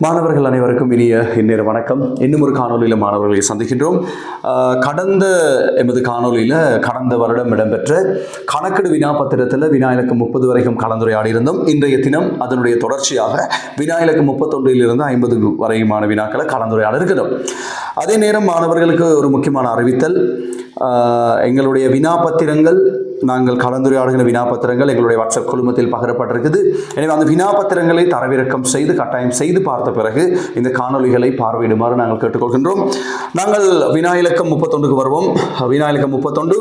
மாணவர்கள் அனைவருக்கும் இனிய இந்நேர வணக்கம். இன்னும் ஒரு காணொலியில் மாணவர்களை சந்திக்கின்றோம். எமது காணொலியில் கடந்த வருடம் இடம்பெற்ற கணக்கெடு வினாபத்திரத்தில் வினா இலக்கம் 30 வரைக்கும் கலந்துரையாடி இருந்தோம். இன்றைய தினம் அதனுடைய தொடர்ச்சியாக வினா இலக்கம் 31 50 வரையுமான வினாக்களை கலந்துரையாட இருக்கிறோம். அதே நேரம் மாணவர்களுக்கு ஒரு முக்கியமான அறிவித்தல். எங்களுடைய வினாபத்திரங்கள், நாங்கள் கலந்துரையாடுகிற வினாபத்திரங்கள் எங்களுடைய வாட்ஸ்அப் குழுமத்தில் பகிரப்பட்டிருக்குது. எனவே அந்த வினாபத்திரங்களை தரவிறக்கம் செய்து கட்டாயம் செய்து பார்த்த பிறகு இந்த காணொலிகளை பார்வையிடுமாறு நாங்கள் கேட்டுக்கொள்கின்றோம். நாங்கள் வினா இலக்கம் 31க்கு வருவோம். வினா இலக்கம் 31,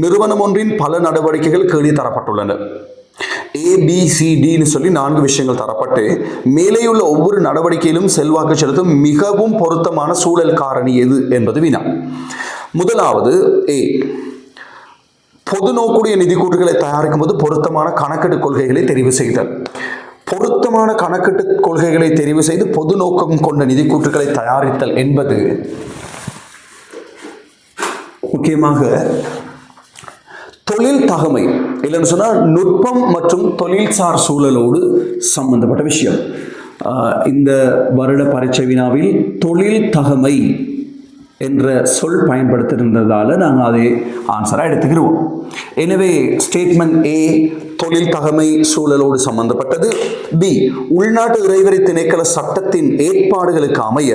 நிறுவனம் ஒன்றின் பல நடவடிக்கைகள் கீழே தரப்பட்டுள்ளன. ABCDன்னு சொல்லி 4 விஷயங்கள் தரப்பட்டு மேலேயுள்ள ஒவ்வொரு நடவடிக்கையிலும் செல்வாக்கு செலுத்தும் மிகவும் பொருத்தமான சூழல் காரணி எது என்பது வினா. முதலாவது A, பொது நோக்குடைய நிதி கூட்டுகளை தயாரிக்கும் போது பொருத்தமான கணக்கெட்டு கொள்கைகளை தெரிவு செய்தல். பொருத்தமான கணக்கெட்டு கொள்கைகளை தெரிவு செய்து பொது நோக்கம் கொண்ட நிதி கூட்டுகளை தயாரித்தல் என்பது முக்கியமாக தொழில் தகமை, இல்லைன்னு சொன்னால் நுட்பம் மற்றும் தொழில்சார் சூழலோடு சம்பந்தப்பட்ட விஷயம். இந்த வருட பரீட்சை வினாவில் தொழில் தகமை என்ற சொல் பயன்படுத்தியிருந்ததால் நாங்கள் அதை ஆன்சராக எடுத்துக்கிறோம். எனவே ஸ்டேட்மெண்ட் A தொழில் தகமை சூழலோடு சம்பந்தப்பட்டது. B, உள்நாட்டு இறைவரி திணைக்கள சட்டத்தின் ஏற்பாடுகளுக்கு அமைய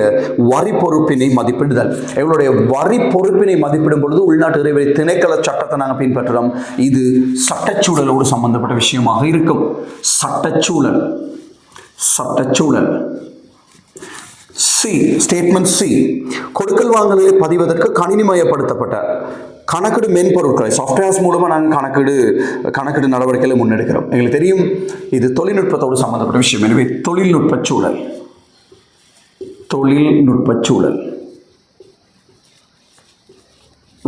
வரி பொறுப்பினை மதிப்பிடுதல். எங்களுடைய வரி பொறுப்பினை மதிப்பிடும் பொழுது உள்நாட்டு இறைவரி திணைக்கள சட்டத்தை நாங்கள் பின்பற்றுறோம். இது சட்டச்சூழலோடு சம்பந்தப்பட்ட விஷயமாக இருக்கும். சட்டச்சூழல். C, ஸ்டேட்மெண்ட் C, கொடுக்கல் வாங்கல்களை பதிவதற்கு கணினிமயப்படுத்தப்பட்ட கணக்கெடு மென்பொருட்களை சாஃப்ட்வேர்ஸ் மூலமாக நாங்கள் கணக்கெடு நடவடிக்கைகளை முன்னெடுக்கிறோம். எங்களுக்கு தெரியும் இது தொழில்நுட்பத்தோடு சம்பந்தப்பட்ட விஷயம். எனவே தொழில்நுட்ப சூழல்.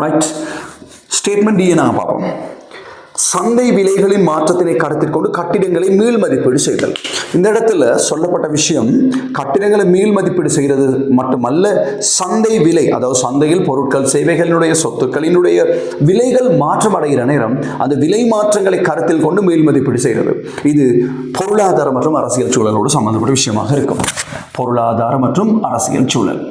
ரைட். ஸ்டேட்மெண்ட் D நாங்கள் பார்ப்போம். சந்தை விலைகளின் மாற்றத்தினை கருத்தில் கொண்டு கட்டிடங்களை மீள் மதிப்பீடு செய்தல். இந்த இடத்துல சொல்லப்பட்ட விஷயம் கட்டிடங்களை மீள் மதிப்பீடு செய்கிறது மட்டுமல்ல, சந்தை விலை, அதாவது சந்தையில் பொருட்கள் சேவைகளினுடைய சொத்துக்களினுடைய விலைகள் மாற்றம் அடைகிற நேரம் அந்த விலை மாற்றங்களை கருத்தில் கொண்டு மீள் மதிப்பீடு செய்கிறது. இது பொருளாதார மற்றும் அரசியல் சூழலோடு சம்பந்தப்பட்ட விஷயமாக இருக்கும். பொருளாதார மற்றும் அரசியல் சூழல்.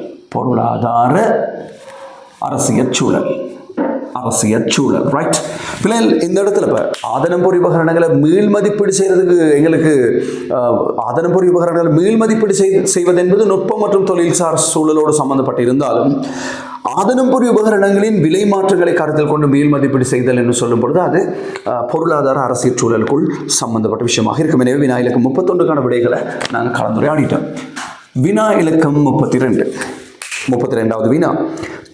ரைட். பிள்ளைகள் இந்த இடத்துல இப்போ ஆதனம்பொறி உபகரணங்களை மீள் மதிப்பீடு செய்யறதுக்கு எங்களுக்கு ஆதனம்பொறி உபகரணங்களை மீள் மதிப்பீடு செய்வது என்பது நுட்பம் மற்றும் தொழில்சார் சூழலோடு சம்பந்தப்பட்டு இருந்தாலும் ஆதனம்பொறி உபகரணங்களின் விலை மாற்றங்களை கருத்தில் கொண்டு மீள் மதிப்பீடு செய்தல் என்று சொல்லும் பொழுது அது பொருளாதார அரசியல் சூழலுக்குள் சம்பந்தப்பட்ட விஷயமாக இருக்கும். எனவே வினா இலக்கம் 31க்கான விடைகளை நாங்கள் கலந்துரையாடிட்டோம். வினா இலக்கம் 32வது வினா,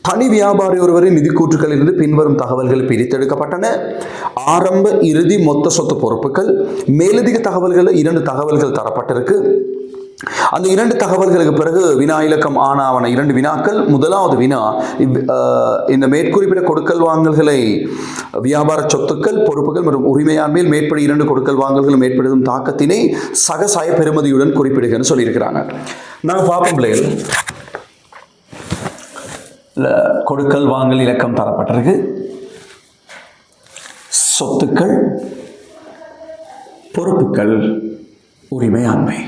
தனி வியாபாரி ஒருவரின் நிதி கூற்றுகளிலிருந்து பின்வரும் தகவல்கள் பிரித்தெடுக்கப்பட்டன. ஆரம்ப, இறுதி, மொத்த சொத்து பொறுப்புகள். மேலதிக தகவல்கள் 2 தகவல்கள் தரப்பட்டிருக்கு. அந்த 2 தகவல்களுக்கு பிறகு வினா இலக்கம் ஆனாவன 2 வினாக்கள். முதலாவது வினா, இந்த மேற்குறிப்பிட்ட கொடுக்கல் வாங்கல்களை வியாபார சொத்துக்கள், பொறுப்புகள் மற்றும் உரிமையாண்மையில் மேற்படி 2 கொடுக்கல் வாங்கல்களும் ஏற்படுத்தும் தாக்கத்தினை சகசாய பெறுமதியுடன் குறிப்பிடுகிறேன்னு சொல்லியிருக்கிறாங்க. நான் பார்ப்போம் பிள்ளைகள், கொடுக்கல் வாங்கல் இலக்கம் தரப்பட்டிருக்கு. சொத்துக்கள், பொறுப்புகள், உரிமையாண்மை.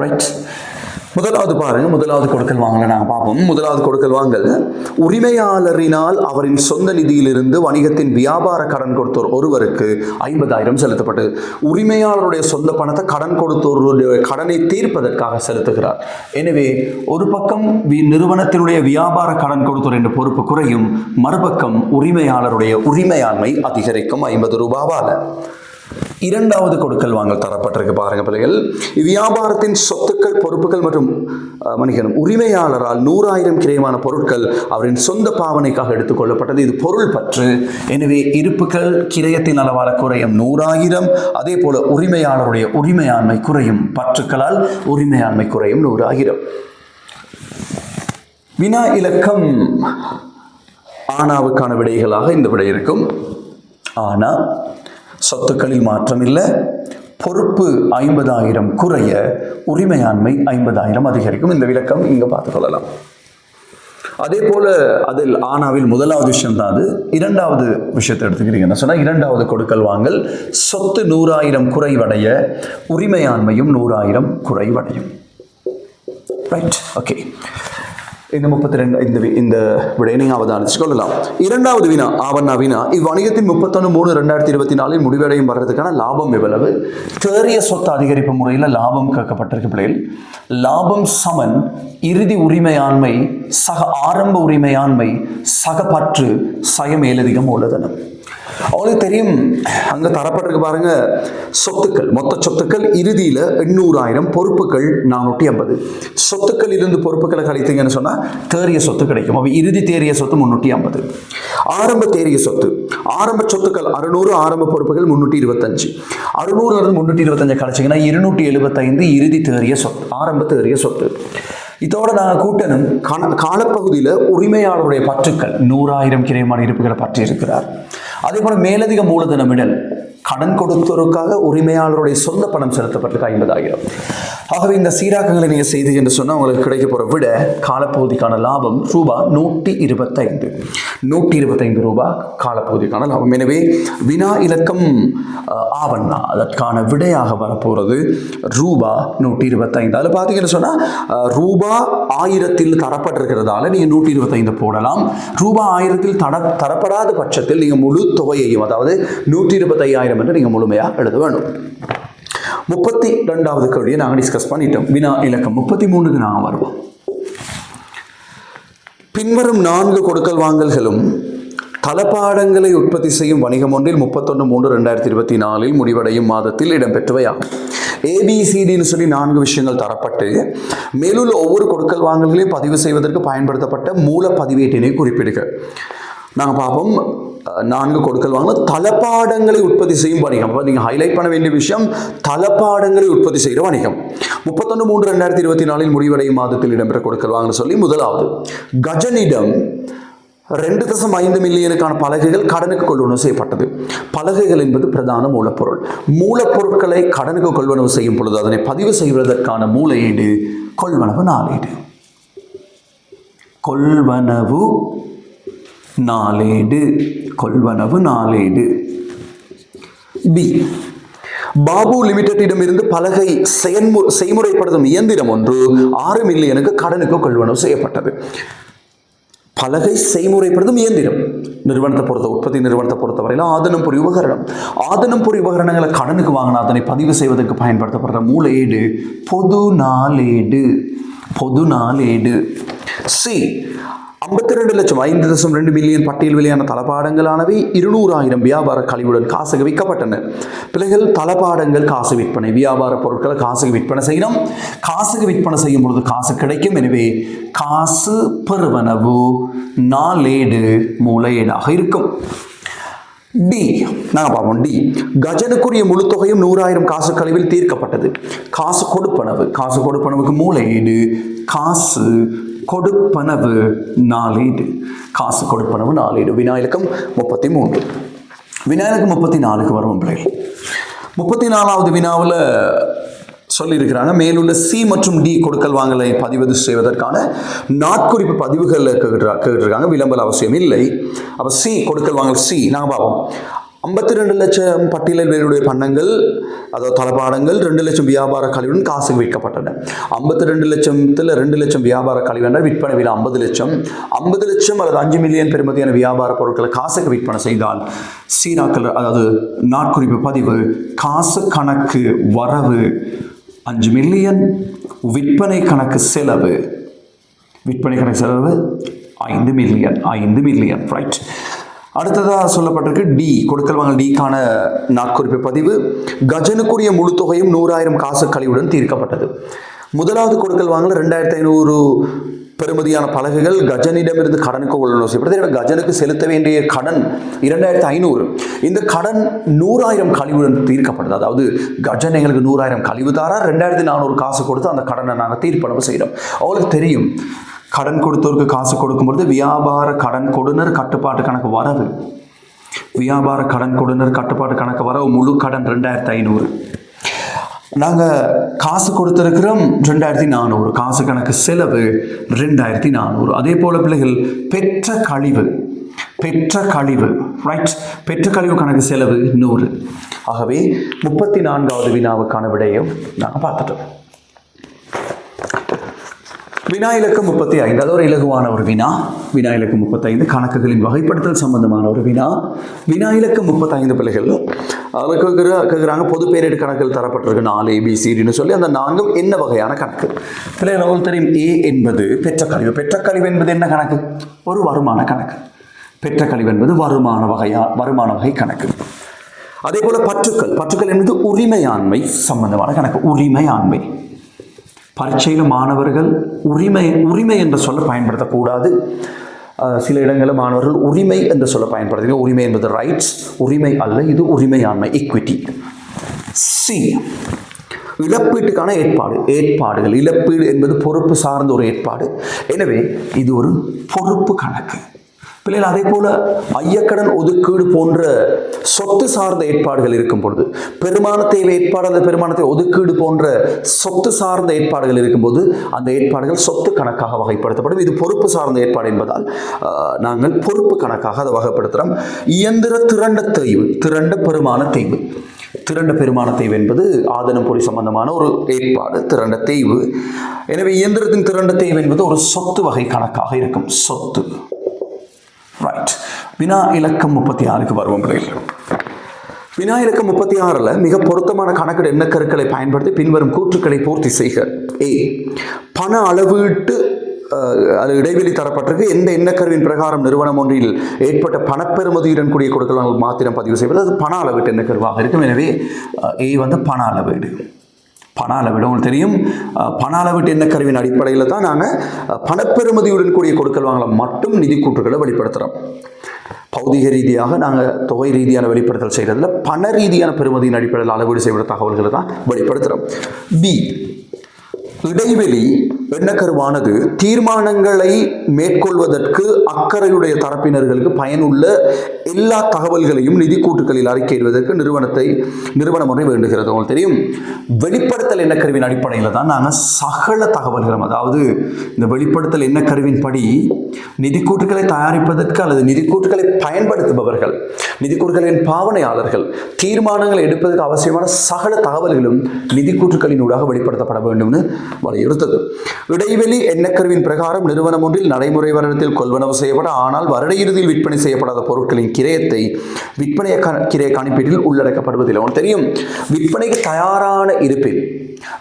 ரைட். முதலாவது பாருங்க, முதலாவது கொடுக்கல் வாங்கலை நாங்கள் பார்ப்போம். முதலாவது கொடுக்கல் வாங்கல், உரிமையாளரினால் அவரின் சொந்த நிதியிலிருந்து வணிகத்தின் வியாபார கடன் கொடுத்தோர் ஒருவருக்கு 50,000 செலுத்தப்பட்டது. உரிமையாளருடைய சொந்த பணத்தை கடன் கொடுத்தோருடைய கடனை தீர்ப்பதற்காக செலுத்துகிறார். எனவே ஒரு பக்கம் நிறுவனத்தினுடைய வியாபார கடன் கொடுத்தோர் என்ற பொறுப்பு குறையும், மறுபக்கம் உரிமையாளருடைய உரிமையாண்மை அதிகரிக்கும் 50 ரூபாவால். இரண்டாவது கொடுக்கல் வாங்கல் தரப்பட்டிருக்கு பாருங்க பிள்ளைகள். வியாபாரத்தின் சொத்துக்கள், பொறுப்புகள் மற்றும் உரிமையாளரால் 100,000 கிரயமான பொருட்கள் அவரின் சொந்த பாவனைக்காக எடுத்துக்கொள்ளப்பட்டது. இது பொருள் பற்று. எனவே இருப்புகள் கிரயத்தின் அளவால் குறையும் 100,000. அதே போல உரிமையாளருடைய உரிமையாண்மை குறையும், பற்றுக்களால் உரிமையாண்மை குறையும் 100,000. வினா இலக்கம் ஆனாவுக்கான விடைகளாக இந்த விடை இருக்கும். ஆனா சொத்துக்களில் மாற்றம் இல்லை, பொறுப்பு 50,000 குறைய, உரிமையாண்மை 50,000 அதிகரிக்கும். இந்த விளக்கம் இங்க பார்த்துக்கொள்ளலாம். அதே போல அதில் ஆனாவில் முதலாவது விஷயம் தான் அது. இரண்டாவது விஷயத்தை எடுத்துக்கிறீங்கன்னு சொன்னால், இரண்டாவது கொடுக்கல் வாங்கல் சொத்து 100,000 குறைவடைய, உரிமையாண்மையும் 100,000 குறைவடையும். Right, okay. இந்த 32 இந்த விடையை நீங்கள் அவதானிச்சு கொள்ளலாம். இரண்டாவது வினா, ஆவண்ணா வினா. இவ்வணிகத்தின் 31/3/2024 முடிவடையும் வர்றதுக்கான லாபம் எவ்வளவு? தேறிய சொத்து அதிகரிப்பு முறையில் லாபம் கேட்கப்பட்டிருக்கு பிள்ளைகள். லாபம் சமன் இறுதி உரிமையாண்மை சக ஆரம்ப உரிமையாண்மை சக பற்று சய மேலதிக மூலதனம். அவங்களுக்கு தெரியும், அங்க தரப்பட்டிருக்கு பாருங்க, சொத்துக்கள், மொத்த சொத்துக்கள் இறுதியில் 800,000, பொறுப்புகள் 450. சொத்துக்கள் இருந்து பொறுப்புகளை கழித்தீங்கன்னு சொன்னா தேறிய சொத்து கிடைக்கும். அப்ப இறுதி தேறிய சொத்து 350. ஆரம்ப தேறிய சொத்து, ஆரம்ப சொத்துக்கள் 600, ஆரம்ப பொறுப்புகள் 325. 600 325 கழிச்சிங்கன்னா 275 இறுதி தேறிய சொத்து, ஆரம்ப தேறிய சொத்து. இதோட நாங்கள் கூட்டணும் காலப்பகுதியில் உரிமையாளருடைய பற்றுக்கள் 100,000 கிரைமான இருப்புகளை பற்றி இருக்கிறார். அதே போல மேலதிக மூலதனமிடல், கடன் கொடுத்தோருக்காக உரிமையாளருடைய சொந்த பணம் செலுத்தப்பட்டு 50,000. ஆகவே இந்த சீராக்கங்களை நீங்கள் செய்து என்று சொன்னால் உங்களுக்கு கிடைக்க போகிற விட காலப்பகுதிக்கான லாபம் ரூபாய் 125 ரூபாய் காலப்பகுதிக்கான லாபம். எனவே வினா இலக்கம் ஆவண்ணா அதற்கான விடையாக வரப்போகிறது ரூபாய் 125. அதில் பார்த்தீங்கன்னு சொன்னால் ரூபாய் 1000 தரப்பட்டிருக்கிறதால நீங்கள் 125 போடலாம். ரூபாய் 1000 தரப்படாத பட்சத்தில் நீங்கள் முழு தொகையையும், அதாவது 125,000 என்று நீங்கள் முழுமையாக எழுத வேண்டும். 32வது கேள்வியை நாங்கள் டிஸ்கஸ் பண்ணிட்டோம். வினா இலக்கம் 33க்கு நாங்கள் வருவோம். பின்வரும் 4 கொடுக்கல் வாங்கல்களும் தளபாடங்களை உற்பத்தி செய்யும் வணிகம் ஒன்றில் 31/3/2024 முடிவடையும் மாதத்தில் இடம்பெற்றவையாகும். ABCDன்னு சொல்லி 4 விஷயங்கள் தரப்பட்டு மேலுள்ள ஒவ்வொரு கொடுக்கல் வாங்கல்களையும் பதிவு செய்வதற்கு பயன்படுத்தப்பட்ட மூல பதிவேட்டினை குறிப்பிடுக. நாங்கள் பார்ப்போம். 4 கொடுக்கல் வாங்கல தளபாடங்களை உற்பத்தி செய்யும் வணிகம். நீங்கள் ஹைலைட் பண்ண வேண்டிய விஷயம் தளபாடங்களை உற்பத்தி செய்கிற வணிகம். 31/3/2024 முடிவடையும் மாதத்தில் இடம்பெற்ற கொடுக்கல் வாங்கன்னு சொல்லி முதலாவது, கஜனிடம் 2.5 மில்லியனுக்கான பலகைகள் கடனுக்கு கொள்வனவு செய்யப்பட்டது. பலகைகள் என்பது பிரதான மூலப்பொருள். மூலப்பொருட்களை கடனுக்கு கொள்வனவு செய்யும் பொழுது அதனை பதிவு செய்வதற்கான மூலஈடு கொள்வனவு நாளேடு. கொள்வனவு நாளேடு. பி, பாபு லிமிடெட்டிடம் இருந்து பலகை செய்முறைப்படுத்தும் இயந்திரம் ஒன்று 6 மில்லியனுக்கு கடனுக்கு கொள்வனவு செய்யப்பட்டது. பலகை செய்முறைப்படுத்தும் இயந்திரம் நிறுவனத்தை உற்பத்தி நிறுவனத்தை பொறுத்தவரையில் ஆதனம்பொறி உபகரணம். ஆதனம்பொறி உபகரணங்களை கடனுக்கு வாங்கினா அதனை பதிவு செய்வதற்கு பயன்படுத்தப்படுற மூலஈடு பொது நாளேடு. சி, 52 லட்சம் 5.2 மில்லியன் பட்டியல் விலையான தளபாடங்களானவை 200,000 வியாபார கழிவுடன் காசுக்கு விற்கப்பட்டன. பிள்ளைகள், தளபாடங்கள் காசு விற்பனை, வியாபார பொருட்களை காசுக்கு விற்பனை செய்யணும். காசுக்கு விற்பனை செய்யும் பொழுது காசு கிடைக்கும். எனவே காசு பெறுவனவு நாளேடு மூலஏடாக இருக்கும். டி, நாங்கள் பார்ப்போம். டி, கஜனுக்குரிய முழு தொகையும் 100,000 காசு கழிவில் தீர்க்கப்பட்டது. காசு கொடுப்பனவுக்கு மூலஈடு காசு கொடுப்பனவு நாளேடு. காசு கொடுப்பனவு நாளேடு. வினா இலக்கம் 33. வினா இலக்கம் 34க்கு வருவோம் பிள்ளைகள். 34வது வினாவில் சொல்லியிருக்கிறாங்க, மேலுள்ள சி மற்றும் டி கொடுக்கல் வாங்கலை பதிவு செய்வதற்கான நாட்குறிப்பு பதிவுகள் கேட்டிருக்காங்க. விளம்பர அவசியம் இல்லை. அப்போ சி கொடுக்கல் வாங்கல் சி நாங்கள் பார்ப்போம். 52 லட்சம் பட்டியலில் வேறுடைய பண்டங்கள், அதாவது தளபாடங்கள் 2 லட்சம் வியாபார கழிவுடன் காசுக்கு விற்கப்பட்டன. 52 லட்சத்தில் 2 லட்சம் வியாபார கழிவு என்றால் விற்பனை விலை 50 லட்சம். 50 லட்சம் அல்லது 5 மில்லியன் பெறுமதியான வியாபார பொருட்களை காசுக்கு விற்பனை செய்தால் சீராக்கள், அதாவது நாட்குறிப்பு பதிவு, காசு கணக்கு வரவு 5 மில்லியன், விற்பனை கணக்கு செலவு 5 மில்லியன். ரைட். அடுத்ததாக சொல்லப்பட்டிருக்கு டி கொடுக்கல் வாங்கல் டிக்கான நாட்குறிப்பு பதிவு. கஜனுக்குரிய முழு தொகையும் 100,000 காசு கழிவுடன் தீர்க்கப்பட்டது. முதலாவது கொடுக்கல் வாங்கல் 2,500 பெறுமதியான பலகைகள் கஜனிடமிருந்து கடனுக்கு கொள்வனவு செய்யப்பட்டது. கஜனுக்கு செலுத்த வேண்டிய கடன் 2,500. இந்த கடன் 100,000 கழிவுடன் தீர்க்கப்பட்டது. அதாவது கஜன் எங்களுக்கு 100,000 கழிவு தாரா, 2,400 காசு கொடுத்து அந்த கடனை நாங்கள் தீர்ப்பனவு செய்கிறோம். அவங்களுக்கு தெரியும், கடன் கொடுத்தோருக்கு காசு கொடுக்கும்பொழுது வியாபார கடன் கொடுனர் கட்டுப்பாட்டு கணக்கு வரவு, முழு கடன் 2,500. நாங்கள் காசு கொடுத்துருக்கிறோம் 2,400, காசு கணக்கு செலவு 2,400. அதே போல பிள்ளைகள் பெற்ற கழிவு ரைட், பெற்ற கழிவு கணக்கு செலவு 100. ஆகவே 34வது வினாவுக்கான விடையும் நாங்கள் பார்த்துட்டோம். வினா இலக்கம் 35, அது ஒரு இலகுவான ஒரு வினா. வினா இலக்கம் 35 கணக்குகளின் வகைப்படுத்தல் சம்பந்தமான ஒரு வினா. வினா இலக்கம் 35 பிள்ளைகள் கேட்குறாங்க, பொது பேரிடு கணக்கில் தரப்பட்டிருக்கு 4 ABCDன்னு சொல்லி, அந்த 4ம் என்ன வகையான கணக்கு? பிள்ளைகள் உங்களுக்கு தெரியும், A என்பது பெற்றக்கழிவு. பெற்றக்கழிவு என்பது என்ன கணக்கு? ஒரு வருமான கணக்கு. பெற்றக்கழிவு என்பது வருமான வகை கணக்கு. அதே போல பற்றுக்கள் என்பது உரிமையாண்மை சம்பந்தமான கணக்கு. உரிமையாண்மை பரீட்சையில் மாணவர்கள் உரிமை என்ற சொல்ல பயன்படுத்தக்கூடாது. சில இடங்களில் மாணவர்கள் உரிமை என்ற சொல்ல பயன்படுத்துங்க. உரிமை என்பது ரைட்ஸ், உரிமை அல்ல, இது உரிமையாண்மை, ஈக்விட்டி. சி, இழப்பீட்டுக்கான ஏற்பாடுகள். இழப்பீடு என்பது பொறுப்பு சார்ந்த ஒரு ஏற்பாடு. எனவே இது ஒரு பொறுப்பு கணக்கு. பிள்ளைகள் அதே போல ஐயக்கடன் ஒதுக்கீடு போன்ற சொத்து சார்ந்த ஏற்பாடுகள் இருக்கும் பொழுது, பெருமான தேவை ஏற்பாடு அல்லது பெருமானத்தை ஒதுக்கீடு போன்ற சொத்து சார்ந்த ஏற்பாடுகள் இருக்கும்போது அந்த ஏற்பாடுகள் சொத்து கணக்காக வகைப்படுத்தப்படும். இது பொறுப்பு சார்ந்த ஏற்பாடு என்பதால் நாங்கள் பொறுப்பு கணக்காக அதை வகைப்படுத்துகிறோம். இயந்திர திரண்ட பெருமான தேய்வு என்பது ஆதனம் பொறி சம்பந்தமான ஒரு ஏற்பாடு, திரண்ட தேய்வு. எனவே இயந்திரத்தின் திரண்ட தேய்வு என்பது ஒரு சொத்து வகை கணக்காக இருக்கும். சொத்து. ரைட். வினா இலக்கம் 36க்கு வருவோம் பிள்ளைகள். வினா இலக்கம் 36ல் மிக பொருத்தமான கணக்கிட எண்ண கருக்களை பயன்படுத்தி பின்வரும் கூற்றுக்களை பூர்த்தி செய்க. A, பண அளவீட்டு அது இடைவெளி தரப்பட்டிருக்கு. எந்த எண்ணக்கருவின் பிரகாரம் நிறுவனம் ஒன்றில் ஏற்பட்ட பணப்பெறுமதியுடன் கூடிய கொடுக்கல் மாத்திரம் பதிவு செய்வது, அது பண அளவீட்டு எண்ணக்கருவாக இருக்கும். எனவே A வந்து பண அளவீடு. உங்களுக்கு தெரியும், பண அளவீட்டு எண்ணக்கருவின் அடிப்படையில் தான் நாங்கள் பணப்பெறுமதியுடன் கூடிய கொடுக்கல் வாங்கலாம் மட்டும் நிதி கூற்றுகளை வெளிப்படுத்துகிறோம். பௌதிக ரீதியாக நாங்கள் தொகை ரீதியான வெளிப்படுத்தல் செய்கிறதுல பண ரீதியான பெறுமதியின் அடிப்படையில் அளவீடு செய்கிற தகவல்களை தான் வெளிப்படுத்துகிறோம். B, இடைவெளி எண்ணக்கருவானது தீர்மானங்களை மேற்கொள்வதற்கு அக்கறையுடைய தரப்பினர்களுக்கு பயனுள்ள எல்லா தகவல்களையும் நிதி கூட்டுகளில் அறிக்கையிடுவதற்கு நிறுவனம் ஒன்றை வேண்டுகிறது. உங்களுக்கு தெரியும், வெளிப்படுத்தல் எண்ணக்கருவின் அடிப்படையில் தான் நாங்கள் சகல தகவல்களும், அதாவது இந்த வெளிப்படுத்தல் எண்ணக்கருவின் படி நிதி கூட்டுகளை தயாரிப்பதற்கு அல்லது நிதி கூட்டுகளை பயன்படுத்துபவர்கள், நிதி கூட்டுகளின் பாவனையாளர்கள் தீர்மானங்களை எடுப்பதற்கு அவசியமான சகல தகவல்களும் நிதி கூட்டுகளின் ஊடாக வெளிப்படுத்தப்பட வேண்டும்னு வலியுறுத்தது. இடைவெளி எண்ணக்கருவின் பிரகாரம் நிறுவனம் ஒன்றில் நடைமுறை வருடத்தில் கொள்வனவு செய்யப்பட ஆனால் வருட இறுதியில் விற்பனை செய்யப்படாத பொருட்களின் கிரயத்தை விற்பனை கிரய கணிப்பீட்டில் உள்ளடக்கப்படுவதில்லை. உங்களுக்கு தெரியும், விற்பனைக்கு தயாரான இருப்பில்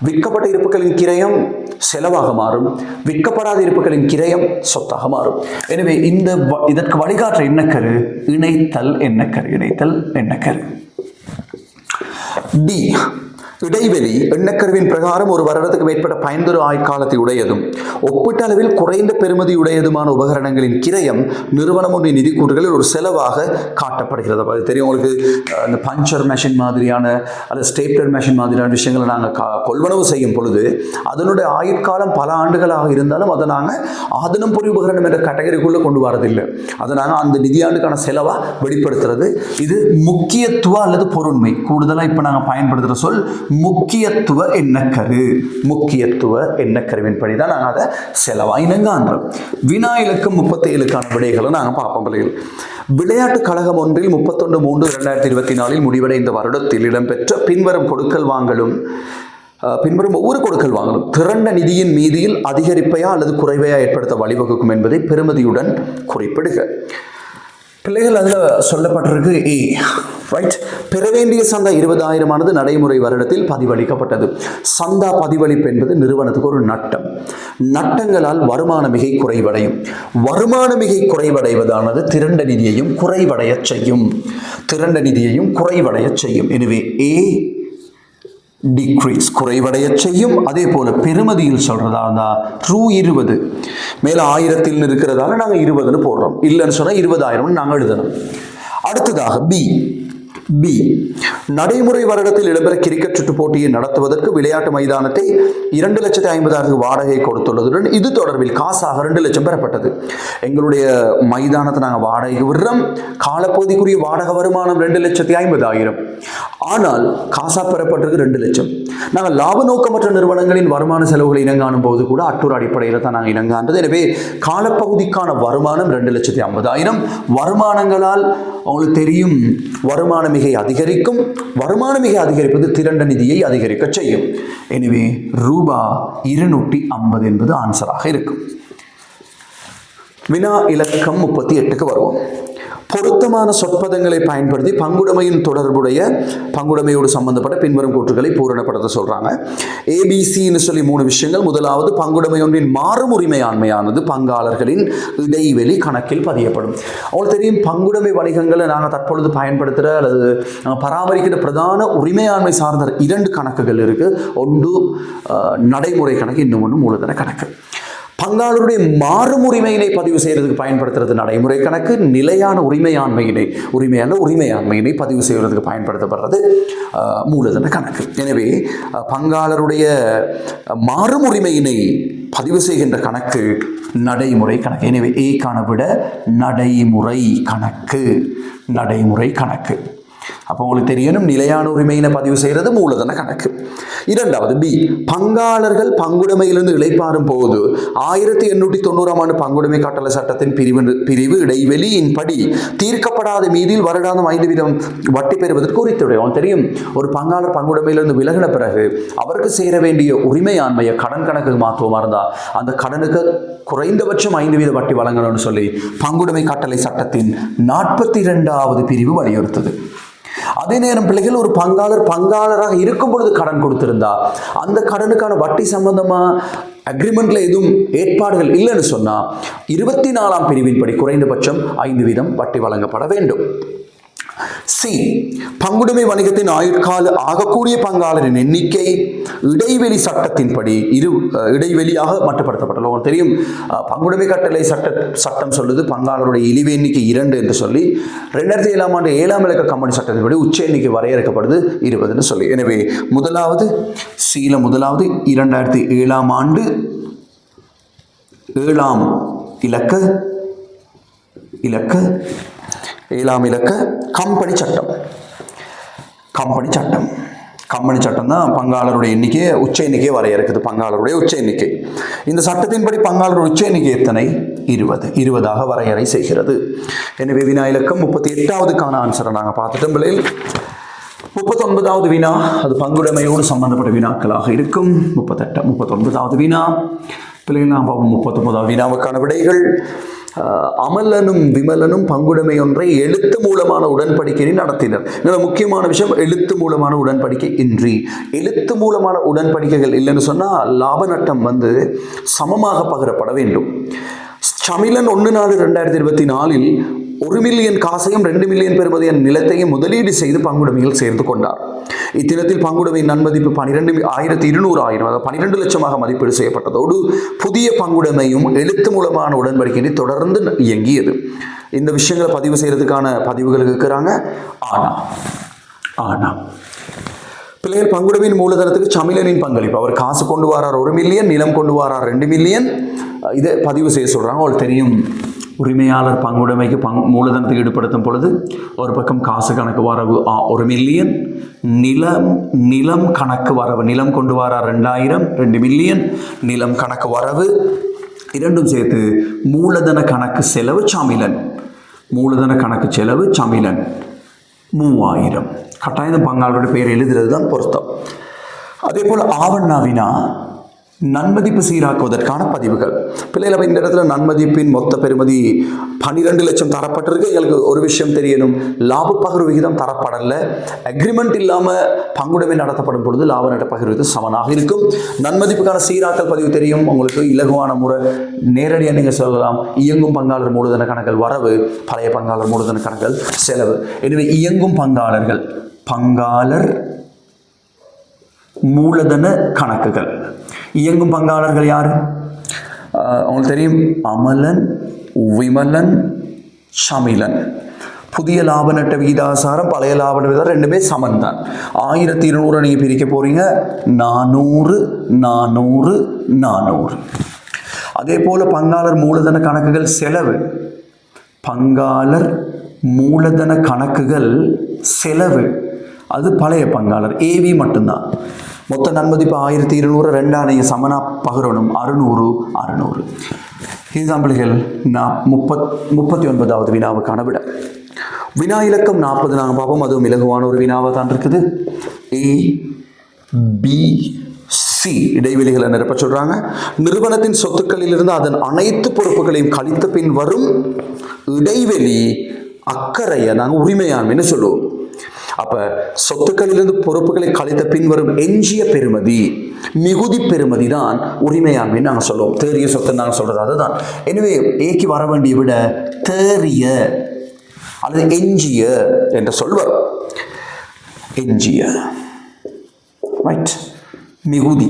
விற்கப்பட்ட இருப்புகளின் கிரயம் செலவாக மாறும், விற்கப்படாத இருப்புகளின் கிரயம் சொத்தாக மாறும். எனவே இதற்கு வழிகாட்டுற எண்ணக்கரு இணைத்தல் எண்ணக்கரு. டி, இடைவெளி எண்ணக்கருவின் பிரகாரம் ஒரு வருடத்துக்கு மேற்பட்ட பயன்தரு ஆயுட்காலத்தை உடையதும் ஒப்பீட்டளவில் குறைந்த பெறுமதி உடையதுமான உபகரணங்களின் கிரயம் நிறுவனம் ஒன்றின் நிதி கூற்றுகளில் ஒரு செலவாக காட்டப்படுகிறது. அது தெரியும் உங்களுக்கு, இந்த பஞ்சர் மெஷின் மாதிரியான அல்லது ஸ்டேப்லர் மெஷின் மாதிரியான விஷயங்களை நாங்கள் கொள்வனவு செய்யும் பொழுது அதனுடைய ஆயுட்காலம் பல ஆண்டுகளாக இருந்தாலும் அதை நாங்கள் ஆதனம் பொறி உபகரணம் என்ற கேட்டகரிக்குள்ளே கொண்டு வரதில்லை. அதை நாங்கள் அந்த நிதியாண்டுக்கான செலவாக வெளிப்படுத்துறது. இது முக்கியத்துவ அல்லது பொருண்மை, கூடுதலாக இப்போ நாங்கள் பயன்படுத்துகிற சொல் முக்கியத்துவ எண்ணக்கருவின் படிதான் நாங்கள் அதை செலவாயினங்கான்றோம். வினா இலக்கம் 37க்கான விடைகளை நாங்கள் பார்ப்போம் பிள்ளைகள். விளையாட்டு கழகம் ஒன்றில் 31/3/2024 முடிவடைந்த வருடத்தில் இடம்பெற்ற பின்வரும் ஒவ்வொரு கொடுக்கல் வாங்கலும் திரண்ட நிதியின் மீதியில் அதிகரிப்பையா அல்லது குறைவையா ஏற்படுத்த வழிவகுக்கும் என்பதை பெறுமதியுடன் குறிப்பிடுக. பிள்ளைகள் அதில் சொல்லப்பட்டிருக்கு A, ரைட். பெற வேண்டிய சந்தா 20,000 நடைமுறை வருடத்தில் பதிவளிக்கப்பட்டது. சந்தா பதிவளிப்பு என்பது நிறுவனத்துக்கு ஒரு நட்டங்களால் வருமான மிகை குறைவடையும். வருமான மிகை குறைவடைவதானது திரண்ட நிதியையும் குறைவடைய செய்யும். எனவே A, டிக்ரீஸ், குறைவடைய செய்யும். அதே போல பெறுமதியில் சொல்றதா இருந்தா ரூ. 20 மேல 1000 இருக்கிறதால நாங்கள் 20ன்னு போடுறோம். இல்லைன்னு சொன்னா 20,000 நாங்கள் எழுதணும். அடுத்ததாக பி, நடைமுறை வருடத்தில் இடம்பெற கிரிக்கெட் சுற்று போட்டியை நடத்துவதற்கு விளையாட்டு மைதானத்தை 2,50,000 வாடகை கொடுத்துள்ளதுடன் இது தொடர்பில் காசாக 2 லட்சம் பெறப்பட்டது. எங்களுடைய மைதானத்தை நாங்கள் வாடகைக்கு விடுறோம். காலப்பகுதிக்குரிய வாடகை வருமானம் 2,50,000. ஆனால் காசா பெறப்பட்டிருக்கு 2 லட்சம். நாங்கள் லாப நோக்கமற்ற நிறுவனங்களின் வருமான செலவுகளை இனங்காணும் போது கூட அட்டூர் அடிப்படையில் தான் நாங்கள் இனங்காண்டது. எனவே காலப்பகுதிக்கான வருமானம் 2,50,000. வருமானங்களால் உங்களுக்கு தெரியும், வருமானம் மிகை அதிகரிக்கும். வருமான மிகை அதிகரிப்பது திரண்ட நிதியை அதிகரிக்க செய்யும். எனவே ரூபாய் 250 என்பது ஆன்சராக இருக்கும். வினா இலக்கம் 38க்கு வருவோம். பொருத்தமான சொற்பதங்களை பயன்படுத்தி பங்குடைமையின் தொடர்புடைய பங்குடைமையோடு சம்பந்தப்பட்ட பின்வரும் கூற்றுகளை பூரணப்படுத்த சொல்றாங்க. ஏபிசின்னு சொல்லி 3 விஷயங்கள். முதலாவது, பங்குடைமை ஒன்றின் மாறும் உரிமையாண்மையானது பங்காளர்களின் இடைவெளி கணக்கில் பதியப்படும். அவங்களுக்கு தெரியும், பங்குடைமை வணிகங்களை நாங்கள் தற்பொழுது பயன்படுத்துகிற அல்லது பராமரிக்கிற பிரதான உரிமையாண்மை சார்ந்த 2 கணக்குகள் இருக்கு. ஒன்று நடைமுறை கணக்கு, இன்னொன்று மூலதன கணக்கு. பங்காளருடைய மாறும் உரிமையினை பதிவு செய்வதற்கு பயன்படுத்துறது நடைமுறை கணக்கு. நிலையான உரிமையாண்மையினை பதிவு செய்வதற்கு பயன்படுத்தப்படுறது மூலதன கணக்கு. எனவே பங்காளருடைய மாறும் உரிமையினை பதிவு செய்கின்ற கணக்கு நடைமுறை கணக்கு. எனவே ஏக்கான விட நடைமுறை கணக்கு. அப்போ உங்களுக்கு தெரியணும், நிலையான உரிமையினை பதிவு செய்கிறது மூலதன கணக்கு. இரண்டாவது பி, பங்காளர்கள் பங்குடைமையிலிருந்து இளைப்பாறும் போது 1890ஆம் ஆண்டு பங்குடைமை கட்டளை சட்டத்தின் பிரிவு இடைவெளியின் படி தீர்க்கப்படாத மீதில் வருடாந்தம் 5% வட்டி பெறுவதற்கு உரித்துடையவன். தெரியும், ஒரு பங்காளர் பங்குடைமையிலிருந்து விலகின பிறகு அவருக்கு சேர வேண்டிய உரிமையாண்மையை கடன் கணக்கு மாற்றுவமா இருந்தா அந்த கடனுக்கு குறைந்தபட்சம் 5% வட்டி வழங்கணும்னு சொல்லி பங்குடைமை கட்டளை சட்டத்தின் 42வது பிரிவு வலியுறுத்தது. அதே நேரம் பிள்ளைகள், ஒரு பங்காளராக இருக்கும் பொழுது கடன் கொடுத்திருந்தா அந்த கடனுக்கான வட்டி சம்பந்தமா அக்ரிமெண்ட்ல எதுவும் ஏற்பாடுகள் இல்லைன்னு சொன்னா 24ஆம் பிரிவின்படி குறைந்தபட்சம் 5% வட்டி வழங்கப்பட வேண்டும். சி, பங்குடைமை வணிகத்தின் ஆயுட்கால ஆகக்கூடிய பங்காளரின் எண்ணிக்கை இடைவெளி சட்டத்தின்படி இடைவெளியாக மட்டுப்படுத்தப்பட்டது. உங்களுக்கு தெரியும், பங்குடைமை கட்டளை சட்டம் சொல்லுது பங்காளருடைய இழிவு எண்ணிக்கை 2 என்று சொல்லி. 2007ஆம் ஆண்டு 7ஆம் இலக்க கம்பெனி சட்டத்தின்படி உச்ச எண்ணிக்கை வரையறுக்கப்படுது 20ன்னு சொல்லி. எனவே முதலாவது 2007ஆம் ஆண்டு 7ஆம் இலக்க கம்பெனி சட்டம் தான் பங்காளருடைய எண்ணிக்கையை உச்ச எண்ணிக்கையை வரையறுக்குது. பங்காளருடைய உச்ச எண்ணிக்கை இந்த சட்டத்தின்படி பங்காளருடைய உச்ச எண்ணிக்கை எத்தனை? 20 வரையறை செய்கிறது. எனவே வினா இலக்கம் 38க்கான ஆன்சரை நாங்கள் பார்த்துட்டோம். பிள்ளைகள் 39வது வினா அது பங்குடைமையோடு சம்பந்தப்பட்ட வினாக்களாக இருக்கும். 39வது வினா பிள்ளைகள் நாம் பார்ப்போம். 39வது வினாவுக்கான விடைகள். அமலனும் விமலனும் பங்குடைமை ஒன்றை எழுத்து மூலமான உடன்படிக்கையை நடத்தினர். முக்கியமான விஷயம், எழுத்து மூலமான உடன்படிக்கை இன்றி. எழுத்து மூலமான உடன்படிக்கைகள் இல்லைன்னு சொன்னால் லாப நட்டம் சமமாக பகிரப்பட வேண்டும். சமிலன் 1/4/2024 1 மில்லியன் காசையும் 2 மில்லியன் பெறுமதியான நிலத்தையும் முதலீடு செய்து பங்குடைமையில் சேர்ந்து கொண்டார். இத்தினத்தில் பங்குடைமையின் நன்மதிப்பு 12,200,000 12 லட்சமாக மதிப்பீடு செய்யப்பட்டதோடு புதிய பங்குடைமையும் எழுத்து மூலமான உடன்படிக்கையை தொடர்ந்து இயங்கியது. இந்த விஷயங்களை பதிவு செய்யறதுக்கான பதிவுகள் இருக்கிறாங்க. ஆனா பிள்ளைகள், பங்குடைமையின் மூலதனத்துக்கு சமிலனின் பங்களிப்பு, அவர் காசு கொண்டு வரார் 1 மில்லியன், நிலம் கொண்டு வரார் 2 மில்லியன், இதை பதிவு செய்ய சொல்றாங்க. அவங்களுக்கு தெரியும், உரிமையாளர் பங்குடைமைக்கு மூலதனத்துக்கு ஈடுபடுத்தும் பொழுது ஒரு பக்கம் காசு கணக்கு வரவு 1 மில்லியன், நிலம் கணக்கு வரவு, நிலம் கொண்டு வரார் 2000, 2 மில்லியன், நிலம் கணக்கு வரவு இரண்டும் சேர்த்து மூலதன கணக்கு செலவு சமிலன், 3000. கட்டாயம் பங்காளருடைய பெயர் எழுதுறது தான் பொருத்தம். அதே போல் ஆவண்ணாவினா நன்மதிப்பு சீராக்குவதற்கான பதிவுகள். பிள்ளைகள், இந்த இடத்துல நன்மதிப்பின் மொத்த பெறுமதி 12 லட்சம் தரப்பட்டிருக்கு. எங்களுக்கு ஒரு விஷயம் தெரியணும், லாப பகிர்வு விகிதம் தரப்படலை. அக்ரிமெண்ட் இல்லாமல் பங்குடைமை நடத்தப்படும் பொழுது லாப நட்ட பகிர்வு விகிதம் சமனாக இருக்கும். நன்மதிப்புக்கான சீராக்கல் பதிவு தெரியும் உங்களுக்கு, இலகுவான முறை நேரடியாக நீங்கள் சொல்லலாம். இயங்கும் பங்காளர் மூலதன கணக்குகள் வரவு, பழைய பங்காளர் மூலதன கணக்குகள் செலவு. எனவே இயங்கும் பங்காளர் மூலதன கணக்குகள். இயங்கும் பங்காளர்கள் யாரு? உங்களுக்கு தெரியும், அமலன், விமலன், சமிலன். புதிய லாப நட்ட விகிதாசாரம் பழைய லாப நட்ட விகிதாசாரம் ரெண்டுமே சமன் தான். 1200 நீங்கள் பிரிக்க போறீங்க, 400. அதே போல பங்காளர் மூலதன கணக்குகள் செலவு, பங்காளர் மூலதன கணக்குகள் செலவு அது பழைய பங்காளர் ஏவி மட்டும்தான். மொத்த நன்மதிப்பு 1200, 2 சமனா பகிரணும் 600. இதுதான் பிள்ளைகள் 39வது வினாவுக்கான விட. வினா இலக்கம் 40 நாங்கள் பார்ப்போம். அதுவும் இலகுவான ஒரு வினாவாக தான் இருக்குது. A B C இடைவெளிகளை நிரப்ப சொல்றாங்க. நிறுவனத்தின் சொத்துக்களில் இருந்து அதன் அனைத்து பொறுப்புகளையும் கழித்த பின் வரும் இடைவெளி அக்கறையை நாங்கள் உரிமையாண்மைன்னு சொல்லுவோம். அப்ப சொத்துக்களிலிருந்து பொறுப்புகளை கழித்த பின் வரும் எஞ்சிய பெறுமதி, மிகுதி பெறுமதி தான் உரிமையாண்மைன்னு நாங்கள் சொல்லுவோம். தேறிய சொத்து நாங்கள் சொல்றது அதுதான். எனவே ஏக்கு வர வேண்டிய விட தேறிய அல்லது எஞ்சிய என்ற சொல்வர். எஞ்சிய, ரைட், மிகுதி.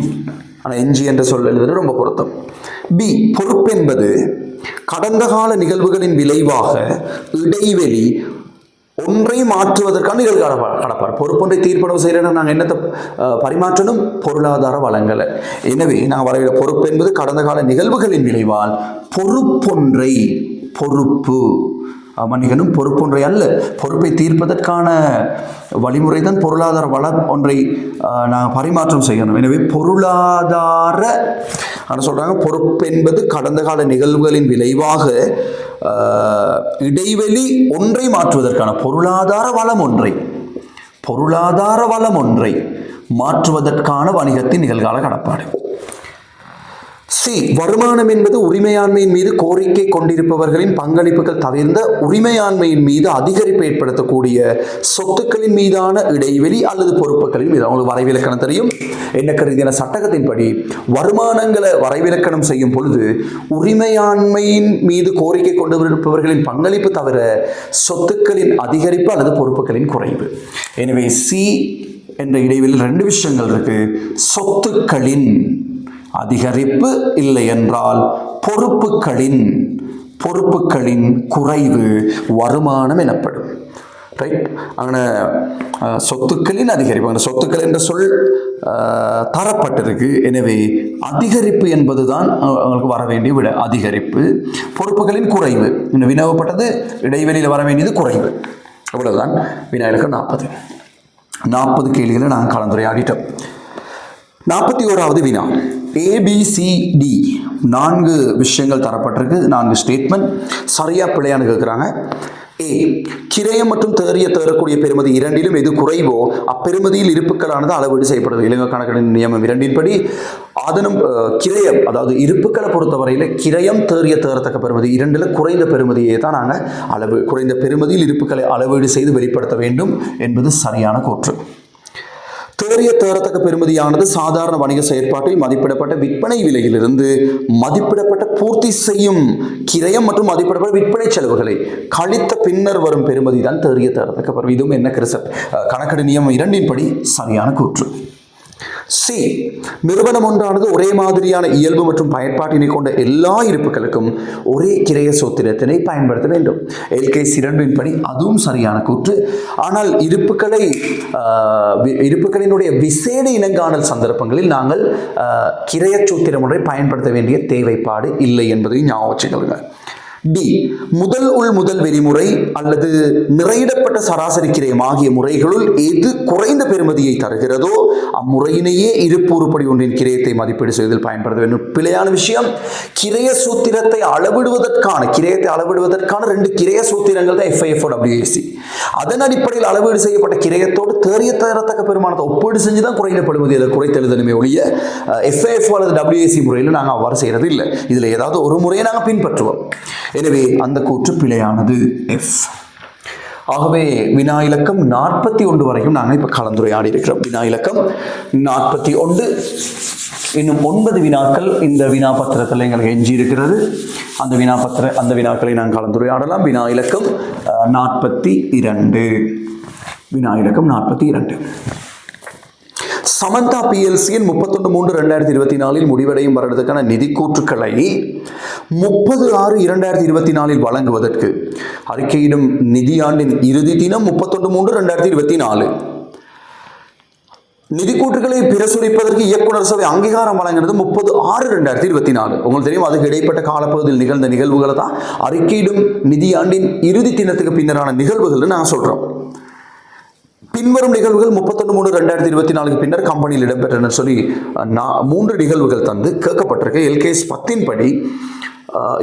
ஆனால் எஞ்சி என்ற சொல் எழுதுறது ரொம்ப பொருத்தம். பி, பொறுப்பு என்பது கடந்த கால நிகழ்வுகளின் விளைவாக இடைவெளி ஒன்றை மாற்றுவதற்கான நிகழ்கால கடப்பார். பொறுப்பொன்றை தீர்ப்பளவு செய்யறோம். நாங்கள் என்னத்தை பரிமாற்றணும்? பொருளாதார வளங்களை. எனவே நாங்கள் வரைகிற பொறுப்பு என்பது கடந்த கால நிகழ்வுகளின் விளைவால் பொறுப்பொன்றை, பொறுப்பு மன்னிக்கணும், பொறுப்பொன்றை அல்ல, பொறுப்பை தீர்ப்பதற்கான வழிமுறை தான் பொருளாதார வளம் ஒன்றை நாங்கள் பரிமாற்றம் செய்யணும். எனவே பொருளாதார சொல்றாங்க, பொறுப்பு என்பது கடந்த கால நிகழ்வுகளின் விளைவாக இடைவெளி ஒன்றை மாற்றுவதற்கான பொருளாதார வளம் ஒன்றை, பொருளாதார வளம் ஒன்றை மாற்றுவதற்கான வணிகத்தின் நிகழ்கால கடப்பாடு. சி, வருமானம் என்பது உரிமையாண்மையின் மீது கோரிக்கை கொண்டிருப்பவர்களின் பங்களிப்புகள் தவிர்ந்த உரிமையாண்மையின் மீது அதிகரிப்பு ஏற்படுத்தக்கூடிய சொத்துக்களின் மீதான இடைவெளி அல்லது பொறுப்புகளின் மீது. அவங்களுக்கு வரைவிலக்கணம் தெரியும். என்ன ரீதியான சட்டகத்தின்படி வருமானங்களை வரைவிலக்கணம் செய்யும் பொழுது உரிமையாண்மையின் மீது கோரிக்கை கொண்டிருப்பவர்களின் பங்களிப்பு தவிர சொத்துக்களின் அதிகரிப்பு அல்லது பொறுப்புகளின் குறைவு. எனவே சி என்ற இடைவெளியில் 2 விஷயங்கள் இருக்கு. சொத்துக்களின் அதிகரிப்பு, இல்லை என்றால் பொறுப்புகளின் குறைவு வருமானம் எனப்படும். ரைட். அங்கே சொத்துக்களின் அதிகரிப்பு, அந்த சொத்துக்கள் என்ற சொல் தரப்பட்டிருக்கு. எனவே அதிகரிப்பு என்பதுதான் அவங்களுக்கு வர வேண்டிய விட. அதிகரிப்பு, பொறுப்புகளின் குறைவு. இன்னும் வினவப்பட்டது இடைவெளியில் வர வேண்டியது குறைவு. அவ்வளவுதான். வினா இலக்கம் 40 கேள்விகளை நாங்கள் கலந்துரையாடிட்டோம். 41வது வினா. ABCD 4 விஷயங்கள் தரப்பட்டிருக்கு. 4 ஸ்டேட்மெண்ட். சரியா பிழையான்னு கேட்குறாங்க. A, கிரயம் மற்றும் தேறக்கூடிய பெறுமதி இரண்டிலும் எது குறைவோ அப்பெறுமதியில் இருப்புக்களானது அளவீடு செய்யப்படுது. இலங்கை கணக்கெடுப்பு நியமம் 2 படி அதனும் கிரயம், அதாவது இருப்புக்களை பொறுத்தவரையில் கிரயம் தேறத்தக்க பெறுமதி இரண்டில் குறைந்த பெறுமதியை தான் நாங்கள் குறைந்த பெறுமதியில் இருப்புக்களை அளவீடு செய்து வெளிப்படுத்த வேண்டும் என்பது சரியான கூற்று. தேறத்தக்க பெறுமதியானது சாதாரண வணிக செயற்பாட்டில் மதிப்பிடப்பட்ட விற்பனை விலையிலிருந்து மதிப்பிடப்பட்ட பூர்த்தி செய்யும் கிரயம் மற்றும் மதிப்பிடப்பட்ட விற்பனை செலவுகளை கழித்த பின்னர் வரும் பெறுமதி தான் தேறத்தக்க பெறுமதி. இதுவும் என்ன கணக்கெடு நியமம் 2 படி சரியான கூற்று. சி, நிறுவனம் ஒன்றானது ஒரே மாதிரியான இயல்பு மற்றும் பயன்பாட்டினை கொண்ட எல்லா இருப்புகளுக்கும் ஒரே கிரய சூத்திரத்தினை பயன்படுத்த வேண்டும். LKC 2 படி அதுவும் சரியான கூற்று. ஆனால் இருப்புகளினுடைய விசேட இனங்காணல் சந்தர்ப்பங்களில் நாங்கள் கிரய சூத்திரம் ஒன்றை பயன்படுத்த வேண்டிய தேவைப்பாடு இல்லை என்பதையும் ஞாபகம் வச்சுக்கொள்ளுங்க. டி, முதல் விதிமுறை அல்லது நிறையிடப்பட்ட சராசரி கிரயம் ஆகிய முறைகளுள் எது குறைந்த பெறுமதியை தருகிறதோ அம்முறையினையே இருப்பு உருப்படி ஒன்றின் கிரயத்தை மதிப்பீடு செய்வதில் பயன்படுத்த வேண்டும். பிழையான விஷயம். கிரயத்தை அளவிடுவதற்கான 2 கிரய சூத்திரங்கள் தான் FIF WAC. அதன் அடிப்படையில் அளவீடு செய்யப்பட்ட கிரயத்தோடு தேறத்தக்க பெருமானத்தை ஒப்பீடு செஞ்சு தான் குறைந்த பெறுமதி அதை குறைத்தெழுதலுமே ஒழிய FIF அல்லது WAC முறையில் நாங்கள் அவ்வாறு செய்யறது இல்லை. இதில் ஏதாவது ஒரு முறையை நாங்கள் பின்பற்றுவோம். எனவே அந்த கூற்று பிழையானது F. ஆகவே வினா இலக்கம் 41 வரைக்கும் நாங்கள் இப்போ கலந்துரையாடி இருக்கிறோம். வினா இலக்கம் 41, இன்னும் 9 வினாக்கள் இந்த வினா பத்திரத்தில் எங்களுக்கு எஞ்சி இருக்கிறது. அந்த வினாக்களை நாங்கள் கலந்துரையாடலாம். வினா இலக்கம் 42. வினா இலக்கம் 42. சமந்தா PLCயின் 31/3/2024 முடிவடையும் வருடத்துக்கான நிதி கூற்றுக்களை 30/6/2024 வழங்குவதற்கு அறிக்கையிடும் நிதியாண்டின் இறுதி தினம் 31/3/2024. நிதி கூற்றுக்களை பிரசுரிப்பதற்கு இயக்குனர் சபை அங்கீகாரம் வழங்கினது 30/6/2024. உங்களுக்கு தெரியும், அதுக்கு இடைப்பட்ட காலப்பகுதியில் நிகழ்ந்த நிகழ்வுகளை தான் அறிக்கையிடும் நிதியாண்டின் இறுதி தினத்துக்கு பின்னரான நிகழ்வுகள் நான் சொல்றோம். பின்வரும் நிகழ்வுகள் 31/3/2024 பின்னர் கம்பெனியில் இடம்பெற்றன சொல்லி 3 நிகழ்வுகள் தந்து கேட்கப்பட்டிருக்கு. LKS 10 படி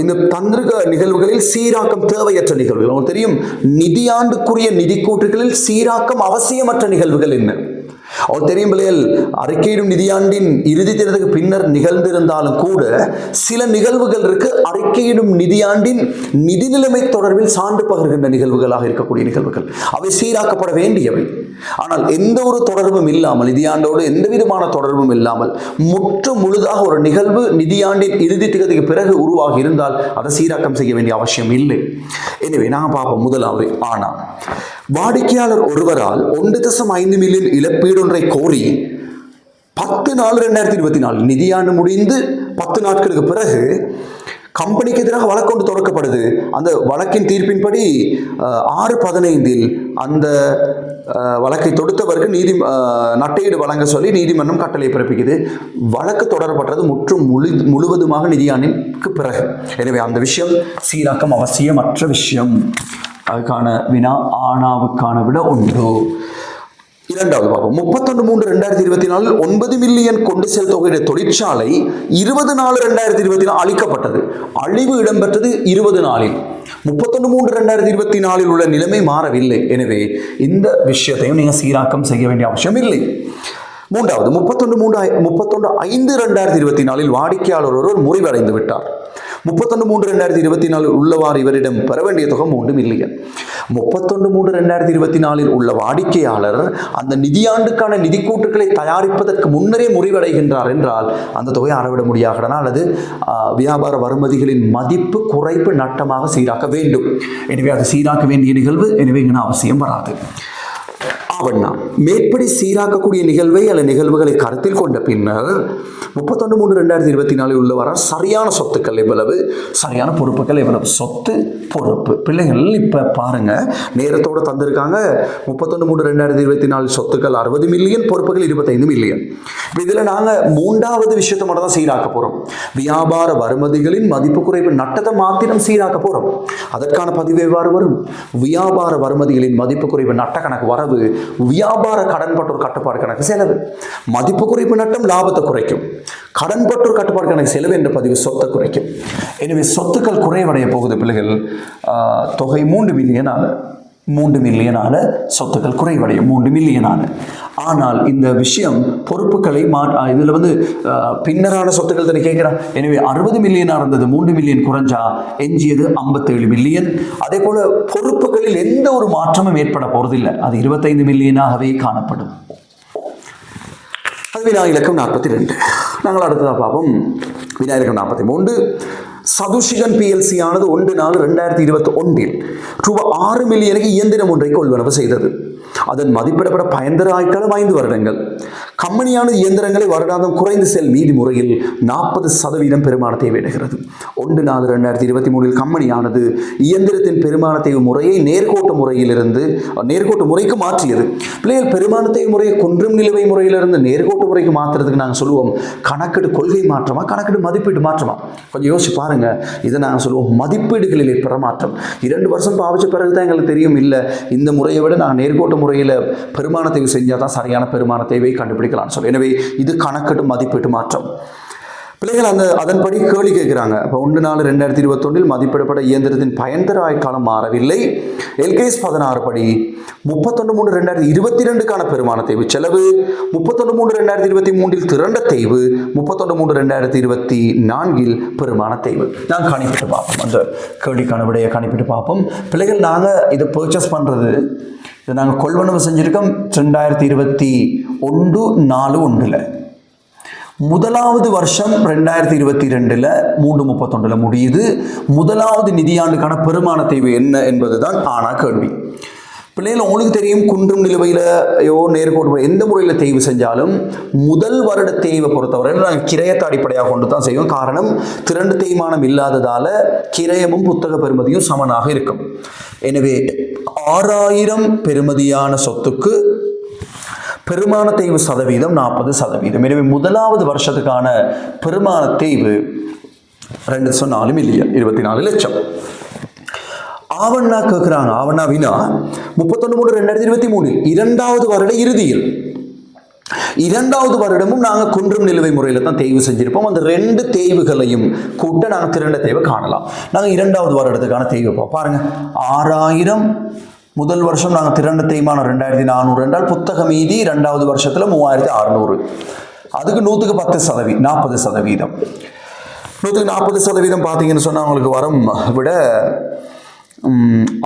இந்த தந்திரிக நிகழ்வுகளில் சீராக்கம் தேவையற்ற நிகழ்வுகள். உங்களுக்கு தெரியும், நிதியாண்டுக்குரிய நிதி கூற்றுகளில் சீராக்கம் அவசியமற்ற நிகழ்வுகள் என்ன? அவர் தெரியும் பிள்ளைகள், அறிக்கையிடும் நிதியாண்டின் இறுதி தினத்துக்கு பின்னர் நிகழ்ந்திருந்தாலும் கூட சில நிகழ்வுகள் இருக்கு அறிக்கையிடும் நிதியாண்டின் நிதி நிலைமை தொடர்பில் சான்று பகிர்கின்ற நிகழ்வுகளாக இருக்கக்கூடிய நிகழ்வுகள். அவை சீராக்கப்பட வேண்டியவை. ஆனால் எந்த ஒரு தொடர்பும் இல்லாமல், நிதியாண்டோடு எந்த விதமான தொடர்பும் இல்லாமல் முற்று முழுதாக ஒரு நிகழ்வு நிதியாண்டின் இறுதி திகதிக்கு பிறகு உருவாகி இருந்தால் அதை சீராக்கம் செய்ய வேண்டிய அவசியம் இல்லை. எனவே நான் பார்ப்போம். முதலாவது, ஆனால் வாடிக்கையாளர் ஒருவரால் 1.5 மில்லியன் இழப்பீடு ஒன்றை கோரி 10/4/2024 நிதியாண்டு முடிந்து 10 நாட்களுக்கு பிறகு கம்பெனிக்கு எதிராக வழக்கு ஒன்று தொடக்கப்படுது. அந்த வழக்கின் தீர்ப்பின்படி 6/15 அந்த வழக்கை தொடுத்தவருக்கு நட்டையீடு வழங்க சொல்லி நீதிமன்றம் கட்டளை பிறப்பிக்குது. வழக்கு தொடரப்பட்டது முழுவதுமாக நிதியாண்டிற்கு பிறகு. எனவே அந்த விஷயம் சீராக்கம் அவசியமற்ற விஷயம். அதுக்கான வினா ஆனாவுக்கான விட உண்டு. இரண்டாவது பார்ப்போம். 31/3/2024 9 மில்லியன் கொண்டு செல் தொகையுடைய தொழிற்சாலை 20/4/2024 அழிக்கப்பட்டது. அழிவு இடம்பெற்றது 20 நாளில். 31/3/2024 உள்ள நிலைமை மாறவில்லை. எனவே இந்த விஷயத்தையும் நீங்கள் சீராக்கம் செய்ய வேண்டிய அவசியம் இல்லை. மூன்றாவது, 31/5/2024 வாடிக்கையாளர் ஒருவர் முறிவடைந்து விட்டார். 31/3/2024 உள்ளவாறு இவரிடம் பெற வேண்டிய தொகை 3 மில்லியன். 31/3/2024 உள்ள வாடிக்கையாளர் அந்த நிதியாண்டுக்கான நிதி கூற்றுக்களை தயாரிப்பதற்கு முன்னரே முறிவடைகின்றார் என்றால் அந்த தொகையை அறவிட முடியாதனால் அல்லது வியாபார வருமதிகளின் மதிப்பு குறைப்பு நட்டமாக சீராக்க வேண்டும். எனவே அது சீராக்க வேண்டிய நிகழ்வு. எனவே இங்கே அவசியம் வராது. ஆவண்ணா மேற்படி சீராக்கக்கூடிய நிகழ்வை அல்லது நிகழ்வுகளை கருத்தில் கொண்ட பின்னர் 31/3/2024 உள்ளவர சரியான சொத்துக்கள் எவ்வளவு, சரியான பொறுப்புகள் எவ்வளவு, சொத்து பொறுப்பு. பிள்ளைகள் இப்போ பாருங்க, நேரத்தோடு தந்திருக்காங்க. 31/3/2024 சொத்துக்கள் 60 மில்லியன், பொறுப்புகள் 25 மில்லியன். இதில் நாங்கள் மூன்றாவது விஷயத்தை மட்டும் தான் சீராக்க போகிறோம். வியாபார வருமதிகளின் மதிப்பு குறைவு நட்டத்தை மாத்திரம் சீராக்க போகிறோம். அதற்கான பதிவு எவ்வாறு வரும்? வியாபார வருமதிகளின் மதிப்பு குறைவு நட்ட கணக்கு வரவு, வியாபார கடன்பட்டோர் கட்டுப்பாடு கணக்கு செலவு. மதிப்பு குறைப்பு நட்டம் லாபத்தை குறைக்கும், கடன்பட்டோர் கட்டுப்பாடு கணக்கு செலவு என்ற பதிவு சொத்தை குறைக்கும். எனவே சொத்துக்கள் குறைவடைய போகுது பிள்ளைகள். தொகை 3 மில்லியனால சொத்துக்கள் குறைவடையும், 3 மில்லியனால. ஆனால் இந்த விஷயம் பொறுப்புகளை இதில் பின்னரான சொத்துக்கள் தானே கேட்குறான். எனவே 60 மில்லியனாக இருந்தது 3 மில்லியன் குறைஞ்சா எஞ்சியது 57 மில்லியன். அதே போல பொறுப்புகளில் எந்த ஒரு மாற்றமும் ஏற்பட போறதில்லை. அது 25 மில்லியனாகவே காணப்படும். அது வினா இலக்கம் 42. நாங்கள் அடுத்ததாக பார்ப்போம். வினா இலக்கம் 43. சதுஷிகன் PLC ஆனது 1/4/2021 ரூபாய் 6 மில்லியனுக்கு இயந்திரம் ஒன்றை கொள்வனவு செய்தது. அதன் மதிப்பிடப்பட பயன்தர ஆயுட்காலம் 5 வருடங்கள். கம்பெனியானது இயந்திரங்களை வருடாந்தம் குறைந்து செல் மீதி முறையில் 40% பெருமானத்தை விடுகிறது. 1/4/2023 கம்பெனியானது இயந்திரத்தின் பெருமானத்தை முறையை நேர்கோட்டு முறைக்கு மாற்றியது. பிள்ளைகள், பெருமானத்தை முறையை குன்றும் நிலுவை முறையிலிருந்து நேர்கோட்டு முறைக்கு மாற்றுறதுக்கு நாங்கள் சொல்லுவோம் கணக்கீடு கொள்கை மாற்றமா, கணக்கீடு மதிப்பீடு மாற்றமா? கொஞ்சம் யோசிச்சு பாருங்க. இதை நாங்கள் சொல்லுவோம் மதிப்பீடுகளில் ஏற்பட மாற்றம். 2 வருஷம் பாவிச்ச பிறகுதான் எங்களுக்கு தெரியும், இல்லை இந்த முறையை விட நாங்கள் நேர்கோட்டு முறையில் பெருமானத்தை செஞ்சால் தான் சரியான பெருமானத்தை கண்டுபிடிக்கலாம்னு சொல்லி. எனவே இது கணக்கீட்டு மதிப்பீட்டு மாற்றம். பிள்ளைகள் அதன்படி கேள்வி கேட்குறாங்க. இப்போ 1/4/2021 மதிப்பிடப்பட்ட இயந்திரத்தின் பயன்தர ஆயுட்காலம் மாறவில்லை. LKS 16 படி 31/3/2022 பெருமான தேய்வு செலவு, 31/3/2023 திரண்ட தேய்வு, 31/3/2024 பெருமான தேய்வு. நாங்கள் கணிப்பிட்டு பார்ப்போம். அந்த கேள்விக்கான விடையை கணிப்பிட்டு பார்ப்போம். பிள்ளைகள், நாங்கள் இதை பர்ச்சேஸ் பண்ணுறது, இதை நாங்கள் கொள்வனவு செஞ்சுருக்கோம் 2021/4/1. முதலாவது வருஷம் 2022 3/31 முடியுது. முதலாவது நிதியாண்டுக்கான பெருமான தேவை என்ன என்பதுதான் ஆனா கேள்வி. பிள்ளைகள், உங்களுக்கு தெரியும், குன்றும் நிலுவையிலையோ நேர்கோடு எந்த முறையில் தேய்வு செஞ்சாலும் முதல் வருட தேய்வை பொறுத்தவரை நாங்கள் கிரயத்தை அடிப்படையாக கொண்டு தான் செய்வோம். காரணம், திரண்டு தேய்மானம் இல்லாததால கிரயமும் புத்தக பெறுமதியும் சமனாக இருக்கும். எனவே 6000 பெறுமதியான சொத்துக்கு பெருமான தேய்வு சதவீதம் 40%. எனவே முதலாவது வருஷத்துக்கான பெருமான தேய்வு 2.4 மில்லியன், 24 லட்சம். ஆவண்ணா கேட்குறாங்க. ஆவண்ணா வினா 31/3/2023 இரண்டாவது வருட இறுதியில் இரண்டாவது வருடமும் நாங்கள் குன்றும் நிலுவை முறையில் தான் தேய்வு செஞ்சிருப்போம். அந்த 2 தேய்வுகளையும் கூட்ட நாங்கள் திரண்ட தேய்வை காணலாம். நாங்கள் இரண்டாவது வருடத்துக்கான தேய்வை பாருங்க. 6000 முதல் வருஷம் நாங்கள் திரண்ட தேய்மானம் 2400 என்றால் புத்தக மீதி இரண்டாவது வருஷத்தில் 3600. அதுக்கு 100க்கு 40%. 100க்கு 40% பார்த்தீங்கன்னு சொன்னால் அவங்களுக்கு வரும் விட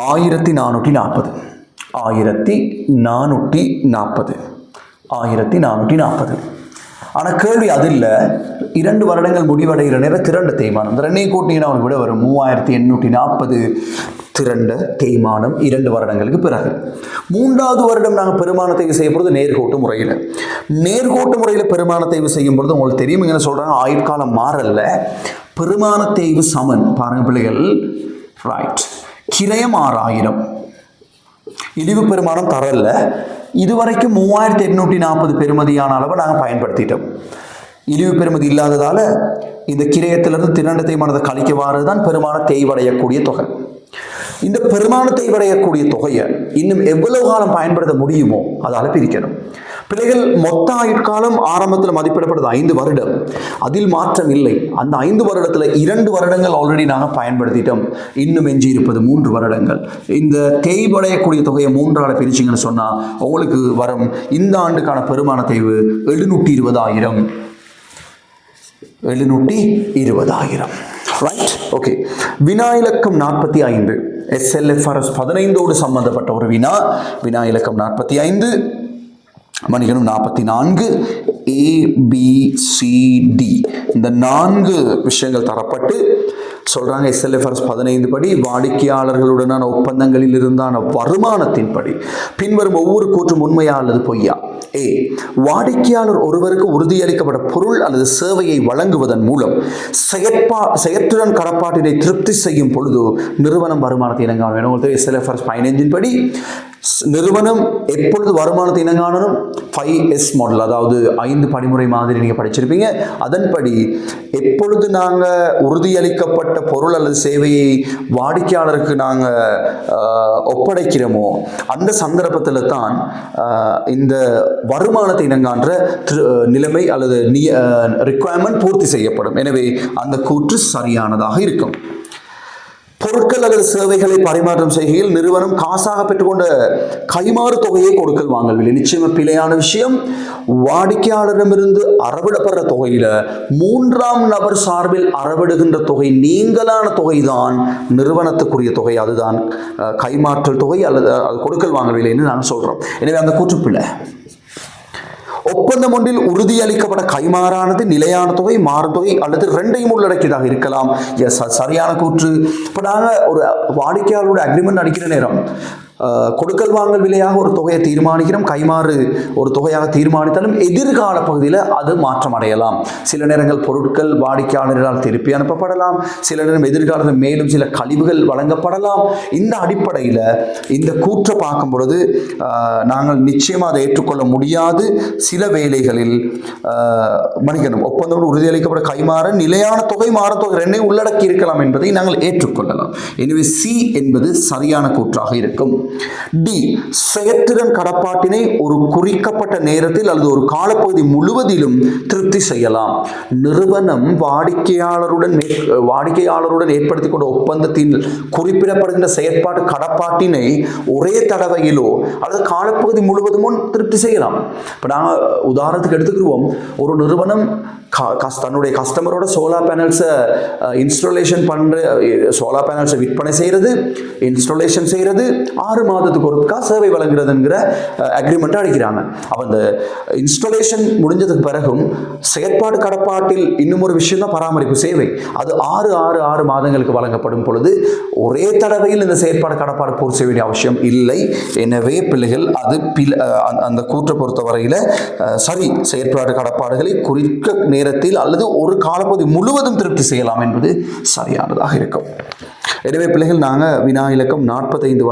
1440. 1440. ஆனால் கேள்வி அது இல்லை. 2 வருடங்கள் முடிவடைகிற நேரம் திரண்ட தேய்மானம் இந்த 2 கூட்டிங்கன்னா அவனுக்கு விட வரும் 3840 திரண்ட தேய்மானம் 2 வருடங்களுக்கு பிறகு. 3வது வருடம் நாங்கள் பெருமான தேய்வு செய்யும் பொழுது நேர்கோட்டு முறையில் பெருமான தேய்வு செய்யும் பொழுது உங்களுக்கு தெரியும் என்ன சொல்கிறாங்க, ஆயுட்காலம் மாறல்ல, பெருமான தேய்வு சமன். பாருங்க பிள்ளைகள், ரைட். கிரயம் 6000, இழிவு பெருமானம் தரல. இதுவரைக்கும் 3840 பெறுமதியான அளவை நாங்கள் பயன்படுத்திட்டோம். இழிவு பெறுமதி இல்லாததால் இந்த கிரயத்திலிருந்து திரண்ட தேய்மானத்தை கழிக்க வாரதுதான் பெருமான தேய்வடையக்கூடிய தொகை. இந்த பெருமான தேய்வடையக்கூடிய தொகையை இன்னும் எவ்வளவு காலம் பயன்படுத்த முடியுமோ அதால் பிரிக்கணும். பிள்ளைகள் மொத்த ஆயுட்காலம் ஆரம்பத்தில் மதிப்பிடப்படுது 5 வருடம். அதில் மாற்றம் இல்லை. அந்த 5 வருடத்தில் 2 வருடங்கள் ஆல்ரெடி நாங்கள் பயன்படுத்திட்டோம். இன்னும் எஞ்சி இருப்பது 3 வருடங்கள். இந்த தேய்வடையக்கூடிய தொகையை 3ஆல் பிரிச்சிங்கன்னு சொன்னால் உங்களுக்கு வரும் இந்த ஆண்டுக்கான பெருமான தேய்வு 720,000. Right, okay. வினா இலக்கம் 45 SLFRS 15ஓடு சம்பந்தப்பட்ட ஒரு வினா இலக்கம் 45 மணிகனும் 44 ABCD இந்த 4 விஷயங்கள் தரப்பட்டு சொல்றாங்க. SLFRS 15 படி வாடிக்கையாளர்களுடனான ஒப்பந்தங்களில் இருந்தான வருமானத்தின்படி பின்வரும் ஒவ்வொரு கூற்றும் உண்மையா அல்லது பொய்யா? A. வாடிக்கையாளர் ஒருவருக்கு உறுதியளிக்கப்பட்ட பொருள் அல்லது சேவையை வழங்குவதன் மூலம் செயற்றுடன் கடப்பாட்டினை திருப்தி செய்யும் பொழுது நிறுவனம் வருமானத்தை இனங்காண வேண்டும். உங்களுக்கு SLFRS 15 படி நிறுவனம் எப்பொழுது வருமானத்தை இனங்காணணும்? 5S மாடல், அதாவது 5 படிமுறை மாதிரி நீங்க படிச்சிருப்பீங்க. அதன்படி எப்பொழுது நாங்கள் உறுதியளிக்கப்பட்ட பொருள் அல்லது சேவையை வாடிக்கையாளருக்கு நாங்கள் ஒப்படைக்கிறோமோ அந்த சந்தர்ப்பத்தில் தான் இந்த வருமானத்தை இனங்காண்ற நிலைமை அல்லது ரிக்வயர்மெண்ட் பூர்த்தி செய்யப்படும். எனவே அந்த கூற்று சரியானதாக இருக்கும். பொருட்கள் அல்லது சேவைகளை பரிமாற்றம் செய்கையில் நிறுவனம் காசாக பெற்றுக்கொண்ட கைமாறு தொகையை கொடுக்கல் வாங்கல் விலை. நிச்சயமா பிழையான விஷயம். வாடிக்கையாளரிடமிருந்து அறவிடப்படுற தொகையில 3ஆம் நபர் சார்பில் அறவிடுகின்ற தொகை நீங்களான தொகைதான் நிறுவனத்துக்குரிய தொகை. அதுதான் கைமாற்றல் தொகை அல்லது கொடுக்கல் வாங்கல் விலைன்னு நான் சொல்றோம். எனவே அந்த கூற்று பிழை. ஒப்பந்தம் ஒன்றில் உறுதியளிக்கப்பட்ட கைமாறானது நிலையான தொகை, மாறும் தொகை அல்லது 2ஐயும் உள்ளடக்கியதாக இருக்கலாம். எஸ், சரியான கூற்று. இப்போ நாங்கள் ஒரு வாடிக்கையாளரோட அக்ரிமெண்ட் அடிக்கிற நேரம் கொடுக்கல் வாங்கல் விலையாக ஒரு தொகையை தீர்மானிக்கிறோம், கைமாறு ஒரு தொகையாக தீர்மானித்தாலும் எதிர்கால பகுதியில் அது மாற்றம் அடையலாம். சில நேரங்கள் பொருட்கள் வாடிக்கையாளர்களால் திருப்பி அனுப்பப்படலாம், சில நேரம் எதிர்காலத்தில் மேலும் சில கழிவுகள் வழங்கப்படலாம். இந்த அடிப்படையில் இந்த கூற்றை பார்க்கும் பொழுது நாங்கள் நிச்சயமாக அதை ஏற்றுக்கொள்ள முடியாது. சில வேளைகளில் மன்னிக்கணும், ஒப்பந்தம் உறுதியளிக்கப்பட்ட கைமாறு நிலையான தொகை, மாறும் தொகை 2ஐயும் உள்ளடக்கி இருக்கலாம் என்பதை நாங்கள் ஏற்றுக்கொள்ளலாம். எனவே C என்பது சரியான கூற்றாக இருக்கும். D. செயற்திறன் கடப்பாட்டினை ஒரு குறிக்கப்பட்ட நேரத்தில் அல்லது ஒரு காலப்பகுதி முழுவதிலும் திருப்தி செய்யலாம். நிறுவனம் வாடிக்கையாளருடன் ஏற்படுத்திக் கொண்ட ஒப்பந்தத்தில் குறிப்பிடப்படுகின்ற செயற்பாட்டு கடப்பாட்டினை ஒரே தடவையிலோ அல்லது காலப்பகுதி முழுவதும் திருப்தி செய்யலாம். இப்போ நாங்கள் உதாரணத்துக்கு எடுத்துக்கிடுவோம், ஒரு நிறுவனம் தன்னுடைய கஸ்டமரோட சோலார் பேனல்ஸை இன்ஸ்டாலேஷன் சோலார் பேனல்ஸை விற்பனை செய்கிறது, இன்ஸ்டாலேஷன் செய்கிறது, 6 மாதத்துக்கு ஒருக்கா சேவை வழங்குறதுங்கிற அக்ரிமெண்ட் அடிக்கிறாங்க. அப்போ அந்த இன்ஸ்டாலேஷன் முடிஞ்சதுக்கு பிறகும் செயற்பாடு கடப்பாட்டில் இன்னும் ஒரு விஷயம் தான் பராமரிப்பு சேவை. அது 6 மாதங்களுக்கு வழங்கப்படும் பொழுது ஒரே தடவையில் இந்த செயற்பாடு கடப்பாடு பூர்த்தி செய்ய வேண்டிய அவசியம் இல்லை. எனவே பிள்ளைகள் அது அந்த கூற்றை பொறுத்தவரையில் சரி, செயற்பாடு கடப்பாடுகளை குறிக்க நேரத்தில் அல்லது ஒரு காலப்பகுதி முழுவதும் திருப்தி செய்யலாம் என்பது சரியானதாக இருக்கும். எனவே பிள்ளைகள் நாங்கள் வினா இலக்கம் 44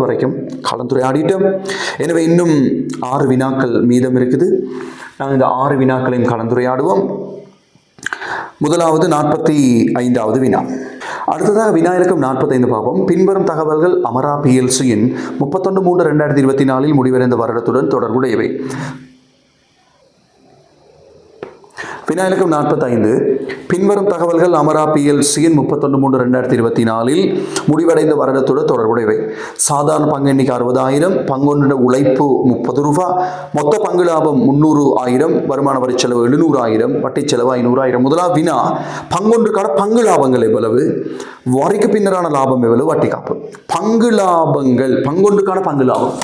வரைக்கும் கலந்துரையாடிட்டோம். எனவே இன்னும் 6 வினாக்கள் மீதம் இருக்குது. நாங்கள் இந்த 6 வினாக்களையும் கலந்துரையாடுவோம். முதலாவது 45வது வினா. அடுத்ததாக வினா இலக்கம் 45 பார்ப்போம். பின்வரும் தகவல்கள் அமரா PLCயின் 31/3/2024 முடிவடைந்த வருடத்துடன் தொடர்புடையவை. விநாயகம் 45. பின்வரும் தகவல்கள் அமரா PLCயின் 31/3/2024 முடிவடைந்த வருடத்தோடு தொடர்புடையவை. சாதாரண பங்கு எண்ணிக்கை 60,000, பங்கொன்ற உழைப்பு 30 ரூபாய், மொத்த பங்கு லாபம் 300,000, வருமான வரி செலவு 700,000, வட்டி செலவு 500,000. முதலாவது வினா, பங்கொன்றுக்கான பங்கு லாபங்கள் எவ்வளவு, வரிக்கு பின்னரான லாபம் எவ்வளவு, வட்டி காப்பு. பங்கு லாபங்கள், பங்கொன்றுக்கான பங்கு லாபம்.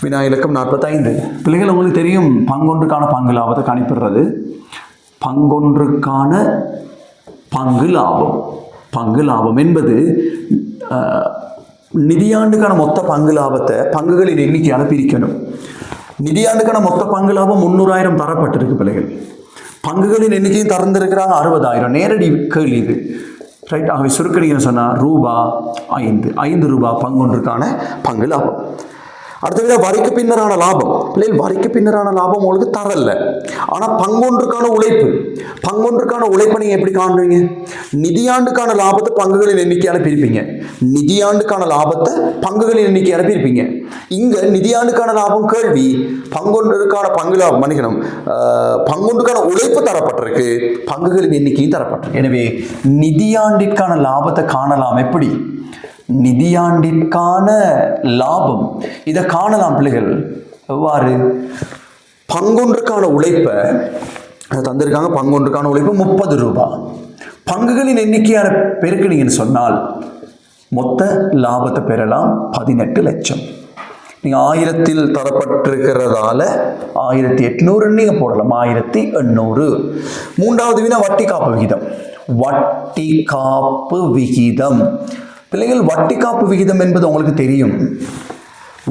வினா இலக்கம் 45. பிள்ளைகள் உங்களுக்கு தெரியும் பங்கொன்றுக்கான பங்கு லாபத்தை கணிப்பிடுறது. பங்கொன்றுக்கான பங்கு லாபம், பங்கு லாபம் என்பது நிதியாண்டுக்கான மொத்த பங்கு லாபத்தை பங்குகளின் எண்ணிக்கையால் பிரிக்கணும். நிதியாண்டுக்கான மொத்த பங்கு லாபம் 300,000 தரப்பட்டிருக்கு பிள்ளைகள். பங்குகளின் எண்ணிக்கையும் திறந்திருக்கிறாங்க 60,000. நேரடி கேள்வி இது, ரைட்? ஆகவே சுருக்கடின்னு சொன்னால் ₹5 ரூபாய் பங்கொன்றுக்கான பங்கு லாபம். அடுத்தது வரிக்கு பின்னரான லாபம். பிள்ளைகள் வரிக்கு பின்னரான லாபம் உங்களுக்கு தரல, ஆனால் பங்கொன்றுக்கான உழைப்பு, பங்கொன்றுக்கான உழைப்பை நீங்கள் எப்படி காண்றீங்க? நிதியாண்டுக்கான லாபத்தை பங்குகளின் எண்ணிக்கையால் பிரிப்பீங்க. நிதியாண்டுக்கான லாபத்தை பங்குகளின் எண்ணிக்கையால் பிரிப்பீங்க. இங்கே நிதியாண்டுக்கான லாபம் கேள்வி, பங்கொன்றுக்கான பங்கு லாபம் மன்னிக்கணும், பங்கொன்றுக்கான உழைப்பு தரப்பட்டிருக்கு, பங்குகளின் எண்ணிக்கையும் தரப்பட்டிருக்கு. எனவே நிதியாண்டிற்கான லாபத்தை காணலாம். எப்படி? நிதியாண்டிற்கான லாபம் இதை காணலாம் பிள்ளைகள். எவ்வாறு? பங்கொன்றுக்கான உழைப்பை தந்திருக்காங்க. பங்கொன்றுக்கான உழைப்பு 30 ரூபாய். பங்குகளின் எண்ணிக்கையால் பெருக்கினீங்கன்னு சொன்னால் மொத்த லாபத்தை பெறலாம் 18 லட்சம். நீங்கள் 1000 தரப்பட்டிருக்கிறதால 1800 நீங்கள் போடலாம், 1800. மூன்றாவது வினா வட்டி காப்பு விகிதம். வட்டி காப்பு விகிதம் பிள்ளைகள், வட்டி காப்பு விகிதம் என்பது உங்களுக்கு தெரியும்.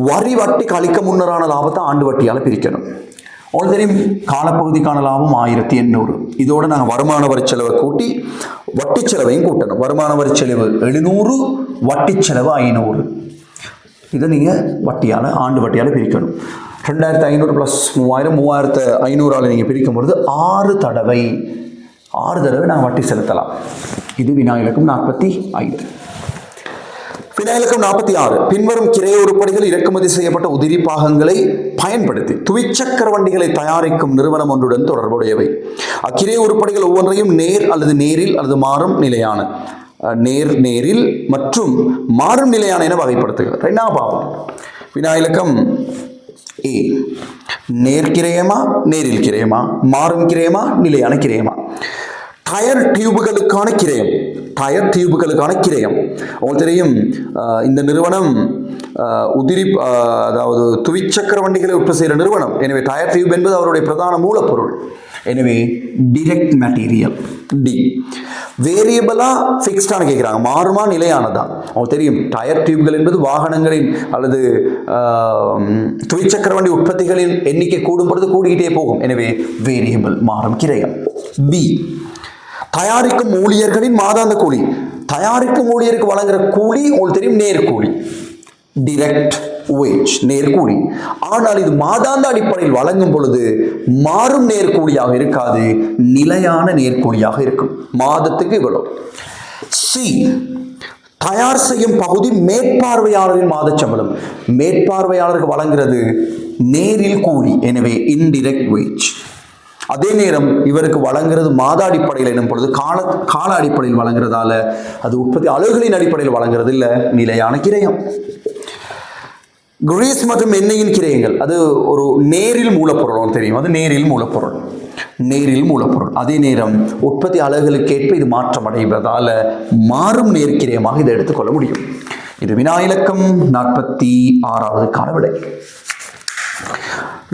வரி வட்டி கழிக்க முன்னரான லாபத்தை ஆண்டு வட்டியால் பிரிக்கணும். உங்களுக்கு தெரியும் காலப்பகுதிக்கான லாபம் 1800. இதோடு நாங்கள் வருமான வரி செலவை கூட்டி வட்டி செலவையும் கூட்டணும். வருமான வரி செலவு 700, வட்டி செலவு 500. இதை நீங்கள் வட்டியால், ஆண்டு வட்டியால் பிரிக்கணும். 2,500 + 3000, 3,500ஆல் நீங்கள் பிரிக்கும் பொழுது 6 தடவை நாங்கள் வட்டி செலுத்தலாம். இது வினா இலக்கம் 45. வினா இலக்கம் 46. பின்வரும் கிரைய உருப்படிகள் இறக்குமதி செய்யப்பட்ட உதிரி பாகங்களை பயன்படுத்தி துவிச்சக்கர வண்டிகளை தயாரிக்கும் நிறுவனம் ஒன்றுடன் தொடர்புடையவை. அக்கிரைய உருப்படிகள் ஒவ்வொன்றையும் நேர் அல்லது நேரில் அல்லது மாறும் நிலையான, நேரில் மற்றும் மாறும் நிலையான என வகைப்படுத்துகிறது. என்ன பாவம்? வினா இலக்கம் A. நேர்கிரயமா, நேரில் கிரயமா, மாறும் கிரயமா, நிலையான கிரயமா? டயர் டியூபுகளுக்கான கிரயம், டயர் டியூபுகளுக்கான கிரயம். உங்களுக்கு தெரியும் இந்த நிறுவனம் அதாவது துவிச்சக்கர வண்டிகளை உற்பத்தி செய்கிற நிறுவனம். எனவே டயர் டியூப் என்பது அவருடைய பிரதான மூலப்பொருள். எனவே டிரெக்ட் மெட்டீரியல் டி. வேரியபிளா ஃபிக்ஸ்டான கேட்குறாங்க, மாறுமா நிலையானதா? அவங்களுக்கு தெரியும் டயர் டியூப்கள் என்பது வாகனங்களின் அல்லது துவிச்சக்கர வண்டி உற்பத்திகளின் எண்ணிக்கை கூடும் பொழுது கூடிக்கிட்டே போகும். எனவே வேரியபிள், மாறும் கிரயம். பி. தயாரிக்கும் ஊழியர்களின் மாதாந்த கூலி. தயாரிக்கும் ஊழியருக்கு வழங்குற கூலி உங்களுக்கு தெரியும் நேர்கூலி, டிரெக்ட் வேஜ், நேர்கூலி. ஆனால் இது மாதாந்த அடிப்படையில் வழங்கும் பொழுது மாறும் நேர்கூலியாக இருக்காது, நிலையான நேர்கூலியாக இருக்கும். மாதத்துக்கு இவ்வளவு. சி. தயார் செய்யும் பகுதி மேற்பார்வையாளரின் மாத சம்பளம். மேற்பார்வையாளருக்கு வழங்குறது நேரில் கூலி, எனவே இன்டிரெக்ட் வேஜ். அதே நேரம் இவருக்கு வழங்குறது மாத அடிப்படையில் எனும் பொழுது கால அடிப்படையில் வழங்குறதால அது உற்பத்தி அலகுகளின் அடிப்படையில் வழங்குறது இல்லை, நிலையான கிரயம். கிரீஸ் மற்றும் எண்ணெயின் கிரயங்கள் அது ஒரு நேரில் மூலப்பொருள் தெரியும், அது நேரில் மூலப்பொருள், நேரில் மூலப்பொருள். அதே நேரம் உற்பத்தி அலகுகளுக்கேற்ப இது மாற்றம் அடைவதால மாறும் நேர்க்கிரயமாக இதை எடுத்துக்கொள்ள முடியும். இது வினா இலக்கம் 46வது விடை.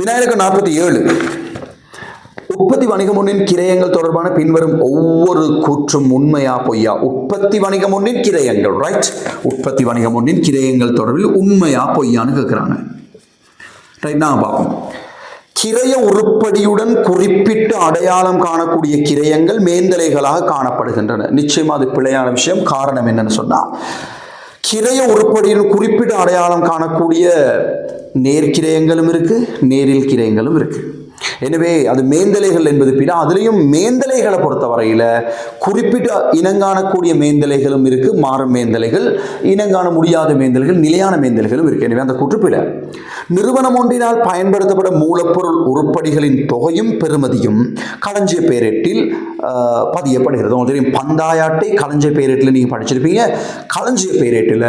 வினா இலக்கம் 47. உற்பத்தி வணிகம் ஒன்றின் கிரயங்கள் தொடர்பான பின்வரும் ஒவ்வொரு கூற்றும் உண்மையா பொய்யா? உற்பத்தி வணிகம் ஒன்றின் கிரயங்கள், ரைட்? உற்பத்தி வணிகம் ஒன்றின் கிரயங்கள் தொடர்பில் உண்மையா பொய்யான்னு கேட்கிறாங்க. ரைட், நான் பார்ப்போம். கிரய உருப்படியுடன் குறிப்பிட்டு அடையாளம் காணக்கூடிய கிரயங்கள் மேந்தலைகளாக காணப்படுகின்றன. நிச்சயமா அது பிழையான விஷயம். காரணம் என்னன்னு சொன்னா, கிரய உருப்படியுடன் குறிப்பிட்டு அடையாளம் காணக்கூடிய நேர்கிரயங்களும் இருக்கு, நேரில் கிரயங்களும் இருக்கு. எனவே அது மேந்தலைகள் என்பது பிற. அதுலேயும் மேந்தலைகளை பொறுத்தவரையில் குறிப்பிட்ட இனங்காணக்கூடிய மேந்தலைகளும் இருக்கு, மாறும் மேந்தலைகள், இனங்காண முடியாத மேந்தலைகள், நிலையான மேந்தலைகளும் இருக்கு. எனவே அந்த கூற்றுப்பில நிறுவனம் ஒன்றினால் பயன்படுத்தப்படும் மூலப்பொருள் உருப்படிகளின் தொகையும் பெறுமதியும் களஞ்சிய பேரேட்டில் பதியப்படுகிறது. உங்களுக்கு தெரியும், பந்தாயாட்டை களஞ்சிய பேரேட்டில் நீங்கள் படிச்சிருப்பீங்க. களஞ்சிய பேரேட்டில்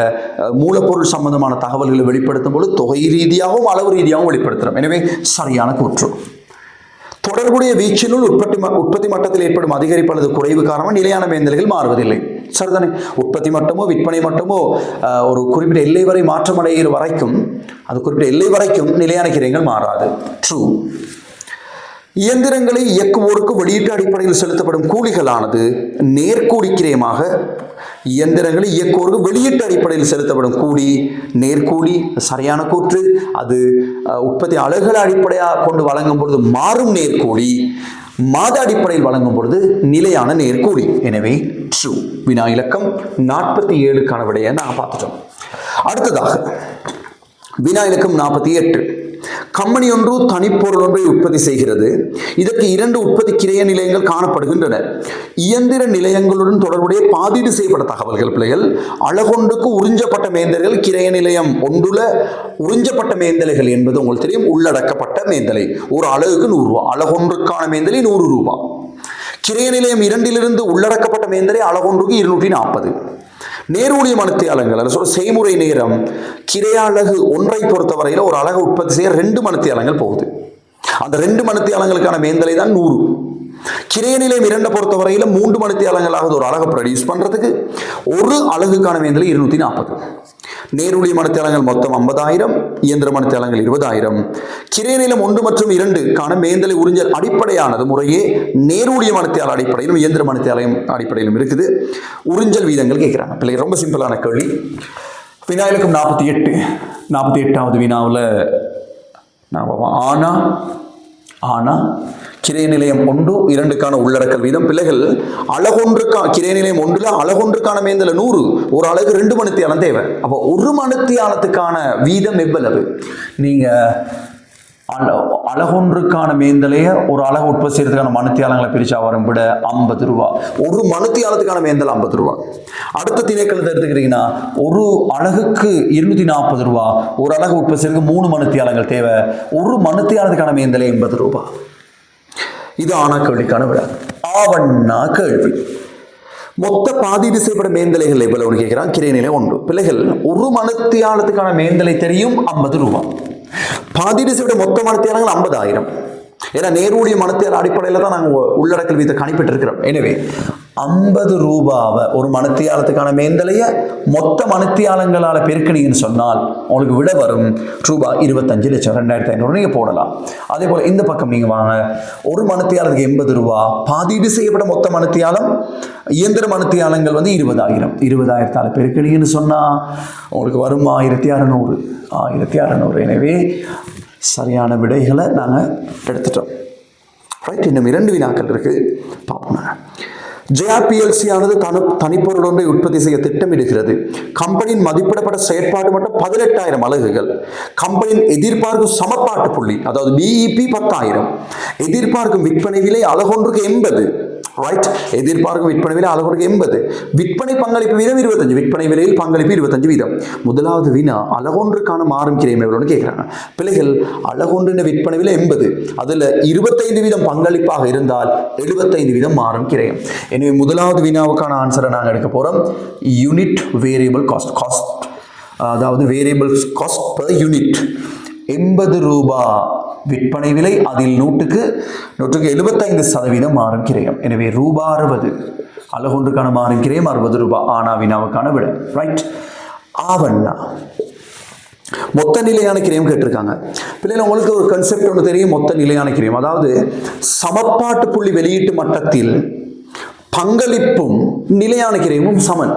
மூலப்பொருள் சம்பந்தமான தகவல்களை வெளிப்படுத்தும் போது தொகை ரீதியாகவும் அளவு ரீதியாகவும் வெளிப்படுத்துகிறோம். எனவே சரியான கூற்று. தொடர்புடைய வீச்சினுள் உற்பத்தி மட்டத்தில் ஏற்படும் அதிகரிப்பு அல்லது குறைவு காரணமாக நிலையான மேந்தல்கள் மாறுவதில்லை. சரிதானே? உற்பத்தி மட்டமோ விற்பனை மட்டமோ ஒரு குறிப்பிட்ட எல்லை வரை மாற்றம் அடைகிற வரைக்கும், அது குறிப்பிட்ட எல்லை வரைக்கும் நிலையான கிரயங்கள் மாறாது. ட்ரூ. இயந்திரங்களை இயக்குவோருக்கு வெளியீட்டு அடிப்படையில் செலுத்தப்படும் கூலிகளானது நேர்கூலி கிரயமாக, இயந்திரங்களை இயக்குவோருக்கு வெளியீட்டு அடிப்படையில் செலுத்தப்படும் கூலி நேர்கூலி. சரியான கூற்று. அது உற்பத்தி அலகுகளை அடிப்படையாக கொண்டு வழங்கும் பொழுது மாறும் நேர்கூலி, மாத அடிப்படையில் வழங்கும் பொழுது நிலையான நேர்கூலி. எனவே ட்ரூ. வினா இலக்கம் 47க்கான விடையை நான் பார்த்துட்டோம். அடுத்ததாக வினா இலக்கம் 48. கம்பெனி ஒன்று தனிப்பொருள் ஒன்றை உற்பத்தி செய்கிறது. இதற்கு 2 உற்பத்தி கிரைய நிலையங்கள் காணப்படுகின்றன. இயந்திர நிலையங்களுடன் தொடர்புடைய பாதீடு செய்யப்பட்ட தகவல்கள் பிள்ளைகள் அழகொன்றுக்கு உறிஞ்சப்பட்ட மேந்தலைகள் கிரைய நிலையம் ஒன்றுல உறிஞ்சப்பட்ட மேந்தலைகள் என்பது உங்களுக்கு தெரியும். உள்ளடக்கப்பட்ட மேந்தலை ஒரு அலகுக்கு 100 ரூபாய், அழகொன்றுக்கான மேந்தலை 100 ரூபாய். கிரைய நிலையம் 2 உள்ளடக்கப்பட்ட மேந்தலை அழகொன்றுக்கு 240. நேரூழிய மணித்தியாலங்கள் சொல்ற செய்முறை நேரம் கிரைய அலகு ஒன்றை பொறுத்தவரையில் ஒரு அலகு உற்பத்தி செய்ய 2 மணித்தியாலங்கள் போகுது. அந்த 2 மணித்தியாலங்களுக்கான மேந்தலை தான் 100. கிரைய நிலையம் 2 பொறுத்தவரையில் 3 மணித்தியாலங்களாக ஒரு அலகை ப்ரொடியூஸ் பண்றதுக்கு ஒரு அலகுக்கான மேந்தலை 240. நேரூழிய மணித்தியாலங்கள் மொத்தம் 50,000, இயந்திர மணித்தியாலங்கள் 20,000. கிரைய நிலையம் 1 மற்றும் 2க்கான மேந்தலை உறிஞ்சல் அடிப்படையானது முறையே நேரூழிய மணித்தியால அடிப்படையிலும் இயந்திர மணித்தியாலயம் அடிப்படையிலும் இருக்குது. உறிஞ்சல் வீதங்கள் கேட்கிறாங்க. பிள்ளை ரொம்ப சிம்பிளான கேள்வி. வினா இலக்கம் 48வது வினாவில் ஆனா கிரைய நிலையம் 1, 2க்கான உள்ளடக்கல் வீதம். பிள்ளைகள் அலகொன்றுக்கான கிரைய நிலையம் 1ல அலகொன்றுக்கான மேந்தலை 100, ஒரு அலகு 2 மணித்தியாலம் தேவை. அப்போ ஒரு மணித்தியாலத்துக்கான வீதம் எவ்வளவு? நீங்க அலகொன்றுக்கான மேந்தலைய ஒரு அலகு உற்பத்தி செய்யறதுக்கான மணித்தியாலங்களை பிரிச்சா வரும் விட 50 ரூபாய். ஒரு மணித்தியாலத்துக்கான மேந்தலை 50 ரூபாய். அடுத்த திணைக்களத்தை எடுத்துக்கிறீங்கன்னா ஒரு அலகுக்கு 240 ரூபாய். ஒரு அலகு உற்பத்தி செய்யறதுக்கு 3 மணித்தியாலங்கள் தேவை. ஒரு மணித்தியாலத்துக்கான மேந்தலை 80 ரூபாய். இது ஆனா கேள்விக்கான விட. ஆவண்ணா கேள்வி. மொத்த பாதீடு செய்யப்பட்ட மேந்தலைகள் எவ்வளவு கேட்கிறான். கிரைய நிலை 1. பிள்ளைகள் ஒரு மணித்தியாலத்துக்கான மேந்தலை தெரியும் 50 ரூபாய். பாதீடு செய்யப்பட்ட மொத்த மணித்தியாலங்கள் 50,000. ஏன்னா நேரூழிய மணித்தியால அடிப்படையில் தான் நாங்கள் உள்ளடக்கல் வீதத்தை கணிப்பிட்டு இருக்கிறோம். எனவே 50 ரூபாவை ஒரு மணித்தியாலத்துக்கான மேந்தலைய மொத்த மணித்தியாலங்களால் பெருக்கினீங்கன்னு சொன்னால் உங்களுக்கு விட வரும் ரூபாய் 25 லட்சம், 2,500 நீங்கள் போடலாம். அதே போல் இந்த பக்கம் நீங்கள் வாங்க, ஒரு மணித்தியாலத்துக்கு 80 ரூபாய். பாதீடு செய்யப்பட்ட மொத்த மணித்தியாலம் இயந்திர மணித்தியாலங்கள் 20,000. 20,000 பெருக்கினீங்கன்னு சொன்னால் உங்களுக்கு வரும் 1,600. எனவே சரியான விடைகளை நாங்கள் எடுத்துட்டோம். ரைட். இன்னும் 2 வினாக்கள் இருக்கு, பார்ப்போம். JRPLC ஆனது தனிப்பொருள் ஒன்றை உற்பத்தி செய்ய திட்டமிடுகிறது. கம்பெனியின் மதிப்பிடப்பட்ட செயற்பாடு மட்டும் 18,000 அலகுகள். கம்பெனியின் எதிர்பார்க்கும் சமப்பாட்டு புள்ளி அதாவது BEP 10,000. எதிர்பார்க்கும் விற்பனை விலை அலகொன்றுக்கு 80. ரைட். எதிர்பார்க்கும் விற்பனை விலை அலகொன்றுக்கு 80. விற்பனை பங்களிப்பு வீதம் 25. விற்பனை விலையில் பங்களிப்பு 25%. முதலாவது வினா அலகொன்றுக்கான மாறும் கிரையம் எவ்வளோன்னு கேட்குறாங்க. பிள்ளைகள் அலகொன்றின் விற்பனை விலை 80, அதில் 25% பங்களிப்பாக இருந்தால் 75% மாறும் கிரையம். எனவே முதலாவது வினாவுக்கான ஆன்சரை நாங்கள் எடுக்க போகிறோம். யூனிட் வேரியபிள் காஸ்ட் அதாவது வேரியபிள் காஸ்ட் பெர் யூனிட் 80 ரூபாய் விற்பனை விலை, அதில் 100க்கு 75% மாறும் கிரையம். எனவே ரூபாய் 60 அலகொன்றுக்கான மாறும் கிரையம் 60 ரூபாய். ஆனா வினாவுக்கான விட. ரைட். ஆவண்ணா மொத்த நிலையான கிரயம் கேட்டிருக்காங்க. பிள்ளைகள் உங்களுக்கு ஒரு கன்செப்ட் ஒன்று தெரியும். மொத்த நிலையான கிரயம் அதாவது சமப்பாட்டு புள்ளி வெளியீட்டு மட்டத்தில் பங்களிப்பும் நிலையான கிரயமும் சமன்.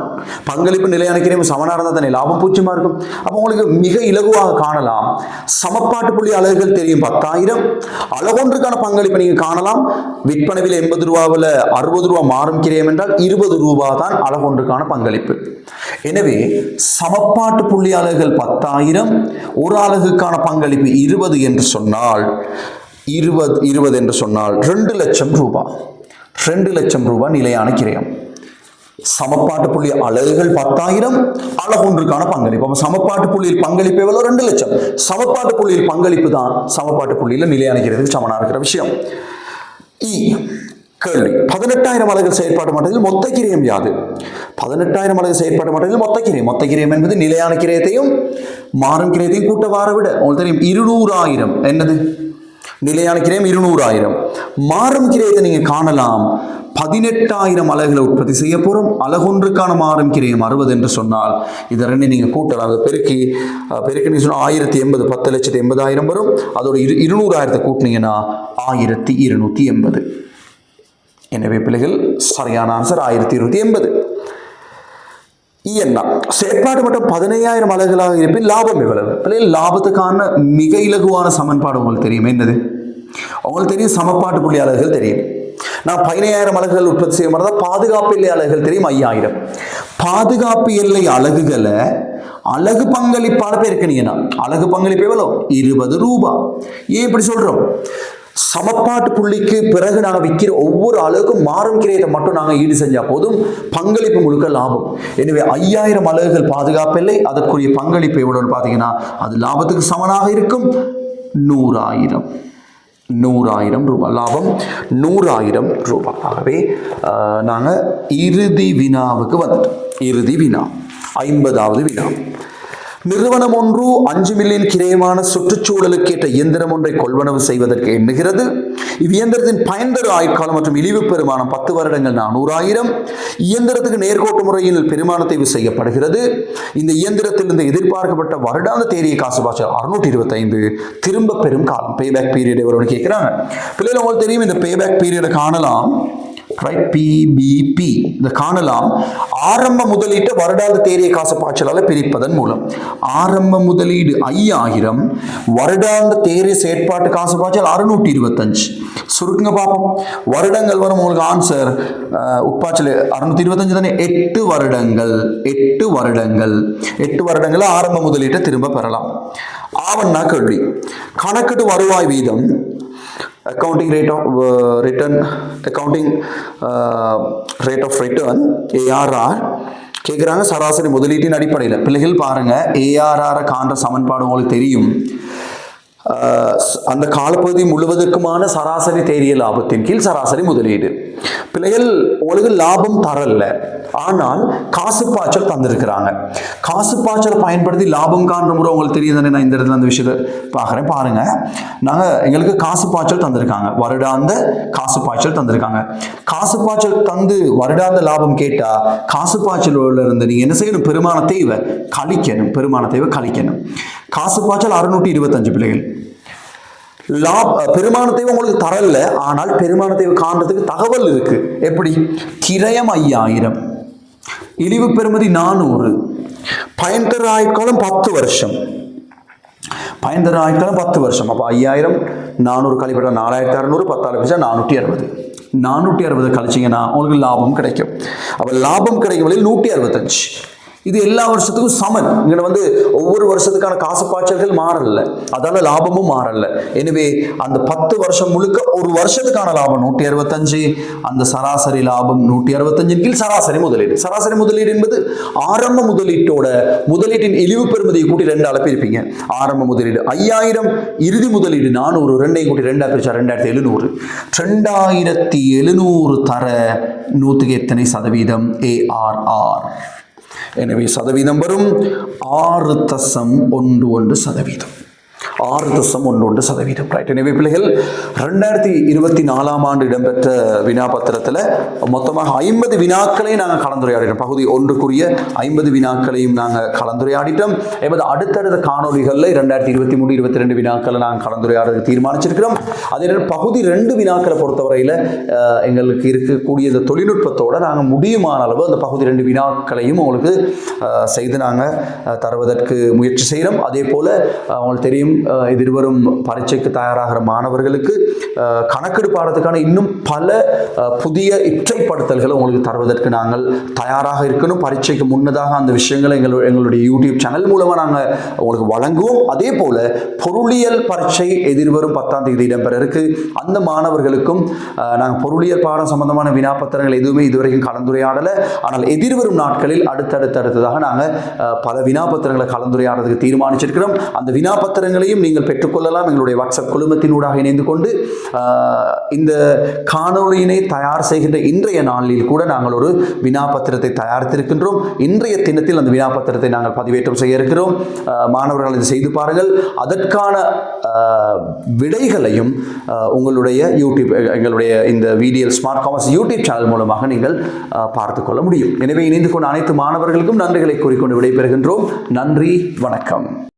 பங்களிப்பு நிலையான கிரயமும் சமனாக இருந்தால் தானே லாபம் பூச்சியமாக இருக்கும். அப்போ உங்களுக்கு மிக இலகுவாக காணலாம். சமப்பாட்டு புள்ளி அலகுகள் தெரியும் 10,000. அலகொன்றுக்கான பங்களிப்பை நீங்கள் காணலாம். விற்பனை விலை 80 ரூபாவில் 60 ரூபா மாறும் கிரயம் என்றால் 20 ரூபாய் தான் அலகொன்றுக்கான பங்களிப்பு. எனவே சமப்பாட்டு புள்ளி அலகுகள் 10,000, ஒரு அலகுக்கான பங்களிப்பு 20 என்று சொன்னால் 20 என்று சொன்னால் 2 லட்சம் ரூபாய். 2 லட்சம் ரூபாய் நிலையான கிரயம். சமப்பாட்டு புள்ளி அலகுகள் 10,000, அலகொன்றுக்கான பங்களிப்பு. அப்ப சமப்பாட்டு புள்ளியில் பங்களிப்பு எவ்வளவு? 2 லட்சம். சமப்பாட்டு புள்ளியில் பங்களிப்பு தான் சமப்பாட்டு புள்ளியில் நிலையான கிரயத்துக்கு சமனா இருக்கிற விஷயம். கேள்வி: 18,000 அலகுகள் செயற்பாட்டு மட்டத்தில் மொத்த கிரயம் யாது? 18,000 அலகு செயற்பாட்டு மட்டத்தில் மொத்த கிரயம். மொத்த கிரயம் என்பது நிலையான கிரயத்தையும் மாறும் கிரயத்தையும் கூட்ட வார விட. உங்களுக்கு தெரியும் 200,000 என்னது? நிலையான கிரயம் 200,000. மாறும் கிரயத்தை நீங்க காணலாம். 18,000 அலகுகளை உற்பத்தி செய்ய போறோம். அலகொன்றுக்கான மாறும் கிரயம் 60 என்று சொன்னால் இதை ரெண்டு நீங்க கூட்டலாம். அதை பெருக்கி நீங்க சொன்னா 1080, 10,80,000 வரும். அதோட 200,000 கூட்டினீங்கன்னா 1280. எனவே பிள்ளைகள் சரியான ஆன்சர் 1280. செயற்பாடு மட்டும் 15,000 அலகுகளாக இருப்பின் லாபம் எவ்வளவு? பிள்ளைகள் லாபத்துக்கான மிக இலகுவான சமன்பாடு உங்களுக்கு தெரியும். என்னது? உங்களுக்கு தெரியும், சமப்பாட்டு புள்ளி அலகுகள் தெரியும். நான் 15,000 அலகுகள் உற்பத்தி செய்ய மாதிரி பாதுகாப்பு எல்லை அலகுகள் தெரியும் 5,000. பாதுகாப்பு எல்லை அலகுகளை அலகு பங்களிப்பால பெருக்கினீங்கன்னா அலகு பங்களிப்பு எவ்வளவு? 20 ரூபாய். ஏன் இப்படி சொல்றோம்? சமப்பாட்டு புள்ளிக்கு பிறகு நாங்கள் விற்கிற ஒவ்வொரு அலகுக்கும் மாறும் கிரயத்தை மட்டும் நாங்கள் ஈடு செஞ்சா போதும், பங்களிப்பு முழுக்க லாபம். எனவே 5,000 அலகுகள் பாதுகாப்பு இல்லை, அதற்குரிய பங்களிப்பு எவ்வளவுன்னு பார்த்தீங்கன்னா அது லாபத்துக்கு சமனாக இருக்கும் 100,000 ரூபாய். லாபம் 100,000 ரூபாய். ஆகவே நாங்கள் இறுதி வினாவுக்கு வந்துட்டோம். இறுதி வினா 50வது வினா. நிறுவனம் ஒன்று 5 மில்லியன் கிரயமான சுற்றுச்சூழலுக்கு ஏற்ற இயந்திரம் ஒன்றை கொள்வனவு செய்வதற்கு எண்ணுகிறது. இவ்வியந்திரத்தின் பயன்தரு ஆயுட்காலம் மற்றும் இழிவு பெருமானம் 10 வருடங்கள் 400,000. இயந்திரத்துக்கு நேர்கோட்டு முறையில் பெருமானத்தை செய்யப்படுகிறது. இந்த இயந்திரத்திலிருந்து எதிர்பார்க்கப்பட்ட வருடாந்த தேரிய காசு பாய்ச்சல் 625. திரும்ப பெறும் காலம், பேபேக் பீரியட் எவ்வளவுன்னு கேட்கிறாங்க. பிள்ளைகள் உங்களுக்கு தெரியும், இந்த பேபேக் பீரியடை காணலாம். PBP இதை காணலாம். ஆரம்ப முதலீட்டை வருடாந்த தேரிய காசு பாய்ச்சலால பிரிப்பதன் மூலம். ஆரம்ப முதலீடு 5,000, வருடாந்த தேரிய செயற்பாட்டு காசு பாய்ச்சல் 625. சுருக்குங்க பார்ப்போம். வருடங்கள் வரும் உங்களுக்கு ஆன்சர். உட்பாய்ச்சல் 625 தானே. 8 வருடங்கள். 8 வருடங்கள் ஆரம்ப முதலீட்டை திரும்ப பெறலாம். ஆவண்ணா கேள்வி. கணக்கிட்டு வருவாய் வீதம், accounting rate of return ARR கேட்குறாங்க. சராசரி முதலீட்டின் அடிப்படையில். பிள்ளைகள் பாருங்க, ARR காண்ற சமன்பாடு உங்களுக்கு தெரியும். அந்த காலப்பகுதி முழுவதற்குமான சராசரி தேரிய லாபத்தின் கீழ் சராசரி முதலீடு. பிள்ளைகள் உங்களுக்கு லாபம் தரல, ஆனால் காசு பாய்ச்சல் தந்திருக்கிறாங்க. காசு பாய்ச்சல் பயன்படுத்தி லாபம் காண்ற முறை உங்களுக்கு தெரியும் தானே. நான் இந்த இடத்துல அந்த விஷயத்தை பார்க்குறேன். பாருங்க, எங்களுக்கு காசு பாய்ச்சல் தந்திருக்காங்க, வருடாந்த காசு பாய்ச்சல் தந்திருக்காங்க. காசு பாய்ச்சல் தந்து வருடாந்த லாபம் கேட்டா காசு பாய்ச்சலோட இருந்து நீங்க என்ன செய்யணும்? பெருமானத்தை கழிக்கணும். காசு பாய்ச்சல் 625 பிள்ளைகள். பெருமானத்தை உங்களுக்கு தரல, ஆனால் பெருமானத்தை காண்றதுக்கு தகவல் இருக்கு. எப்படி? கிரயம் 5,000, இழிவு பெறுமதி 400, பயன்தரு ஆயுட்காலம் 10 வருஷம். பயன்தரு ஆயுட்காலம் 10 வருஷம். அப்போ 5,000 400 கழிப்பட 4,600, 10 460. 460 கழிச்சிங்கன்னா உங்களுக்கு லாபம் கிடைக்கும். அப்போ லாபம் கிடைக்கும் வழியில் 165. இது எல்லா வருஷத்துக்கும் சமன். இங்கே ஒவ்வொரு வருஷத்துக்கான காசு பாய்ச்சல்கள் மாறல, அதால லாபமும் மாறல. எனவே அந்த 10 வருஷம் முழுக்க ஒரு வருஷத்துக்கான லாபம் 165. அந்த சராசரி லாபம் 165 கீழ் சராசரி முதலீடு. சராசரி முதலீடு என்பது ஆரம்ப முதலீட்டின் இழிவு பெறுமதியை கூட்டி 2ஆல பிரிப்பீங்க. ஆரம்ப முதலீடு 5,000, இறுதி முதலீடு 400, 2ஐயும் கூட்டி 2ஆ பிரிச்சா 2,700. 2,700 தர 100க்கு எத்தனை சதவீதம்? ARR. எனவே சதவீதம் வரும் 6.11%. 6.11%. ரைட். எனவே பிள்ளைகள் 2024ஆம் ஆண்டு இடம்பெற்ற வினாபத்திரத்தில் மொத்தமாக 50 வினாக்களை நாங்கள் கலந்துரையாடிட்டோம். பகுதி 1க்குரிய 50 வினாக்களையும் நாங்கள் கலந்துரையாடிட்டோம். என்பது அடுத்தடுத்த காணொலிகளில் 2023, 22 வினாக்களை நாங்கள் கலந்துரையாடுறதுக்கு தீர்மானிச்சிருக்கிறோம். அதே நேரம் பகுதி 2 வினாக்களை பொறுத்தவரையில் எங்களுக்கு இருக்கக்கூடிய இந்த தொழில்நுட்பத்தோடு நாங்கள் முடியுமான அளவு அந்த பகுதி 2 வினாக்களையும் உங்களுக்கு செய்து நாங்கள் தருவதற்கு முயற்சி செய்கிறோம். அதே போல் உங்களுக்கு தெரியும், எதிர்வரும் பரீட்சைக்கு தயாராகிற மாணவர்களுக்கு கணக்கெடு பாடத்துக்கான இன்னும் பல புதிய இற்றைப்படுத்தல்களை உங்களுக்கு தருவதற்கு நாங்கள் தயாராக இருக்கணும். பரீட்சைக்கு முன்னதாக அந்த விஷயங்களை எங்களுடைய யூடியூப் சேனல் மூலமாக நாங்கள் உங்களுக்கு வழங்குவோம். அதே போல பொருளியல் பரீட்சை எதிர்வரும் 10ஆம் தேதி இடம்பெற இருக்கு. அந்த மாணவர்களுக்கும் நாங்கள் பொருளியல் பாடம் சம்பந்தமான வினாப்பத்திரங்கள் எதுவுமே இதுவரைக்கும் கலந்துரையாடலை. ஆனால் எதிர்வரும் நாட்களில் அடுத்ததாக நாங்கள் பல வினாப்பத்திரங்களை கலந்துரையாடுறதுக்கு தீர்மானிச்சிருக்கிறோம். அந்த வினாப்பத்திரங்களையும் நீங்கள் பெற்றுக்கொள்ளலாம். எங்களுடைய வாட்ஸ்அப் குழுமத்தினூடாக இணைந்து கொண்டு இந்த காணொளியினை தயார் செய்கின்ற இன்றைய நாளில் கூட நாங்கள் ஒரு வினாப்பத்திரத்தை தயாரித்திருக்கின்றோம். இன்றைய தினத்தில் அந்த வினாப்பத்திரத்தை நாங்கள் பதிவேற்றம் செய்ய இருக்கிறோம். மாணவர்கள் இதை செய்து பாருங்கள். அதற்கான விடைகளையும் உங்களுடைய யூடியூப் எங்களுடைய இந்த VDL smart commerce YouTube channel மூலமாக நீங்கள் பார்த்து கொள்ள முடியும். எனவே இணைந்து கொண்ட அனைத்து மாணவர்களுக்கும் நன்றிகளை கூறிக்கொண்டு விடைபெறுகின்றோம். நன்றி, வணக்கம்.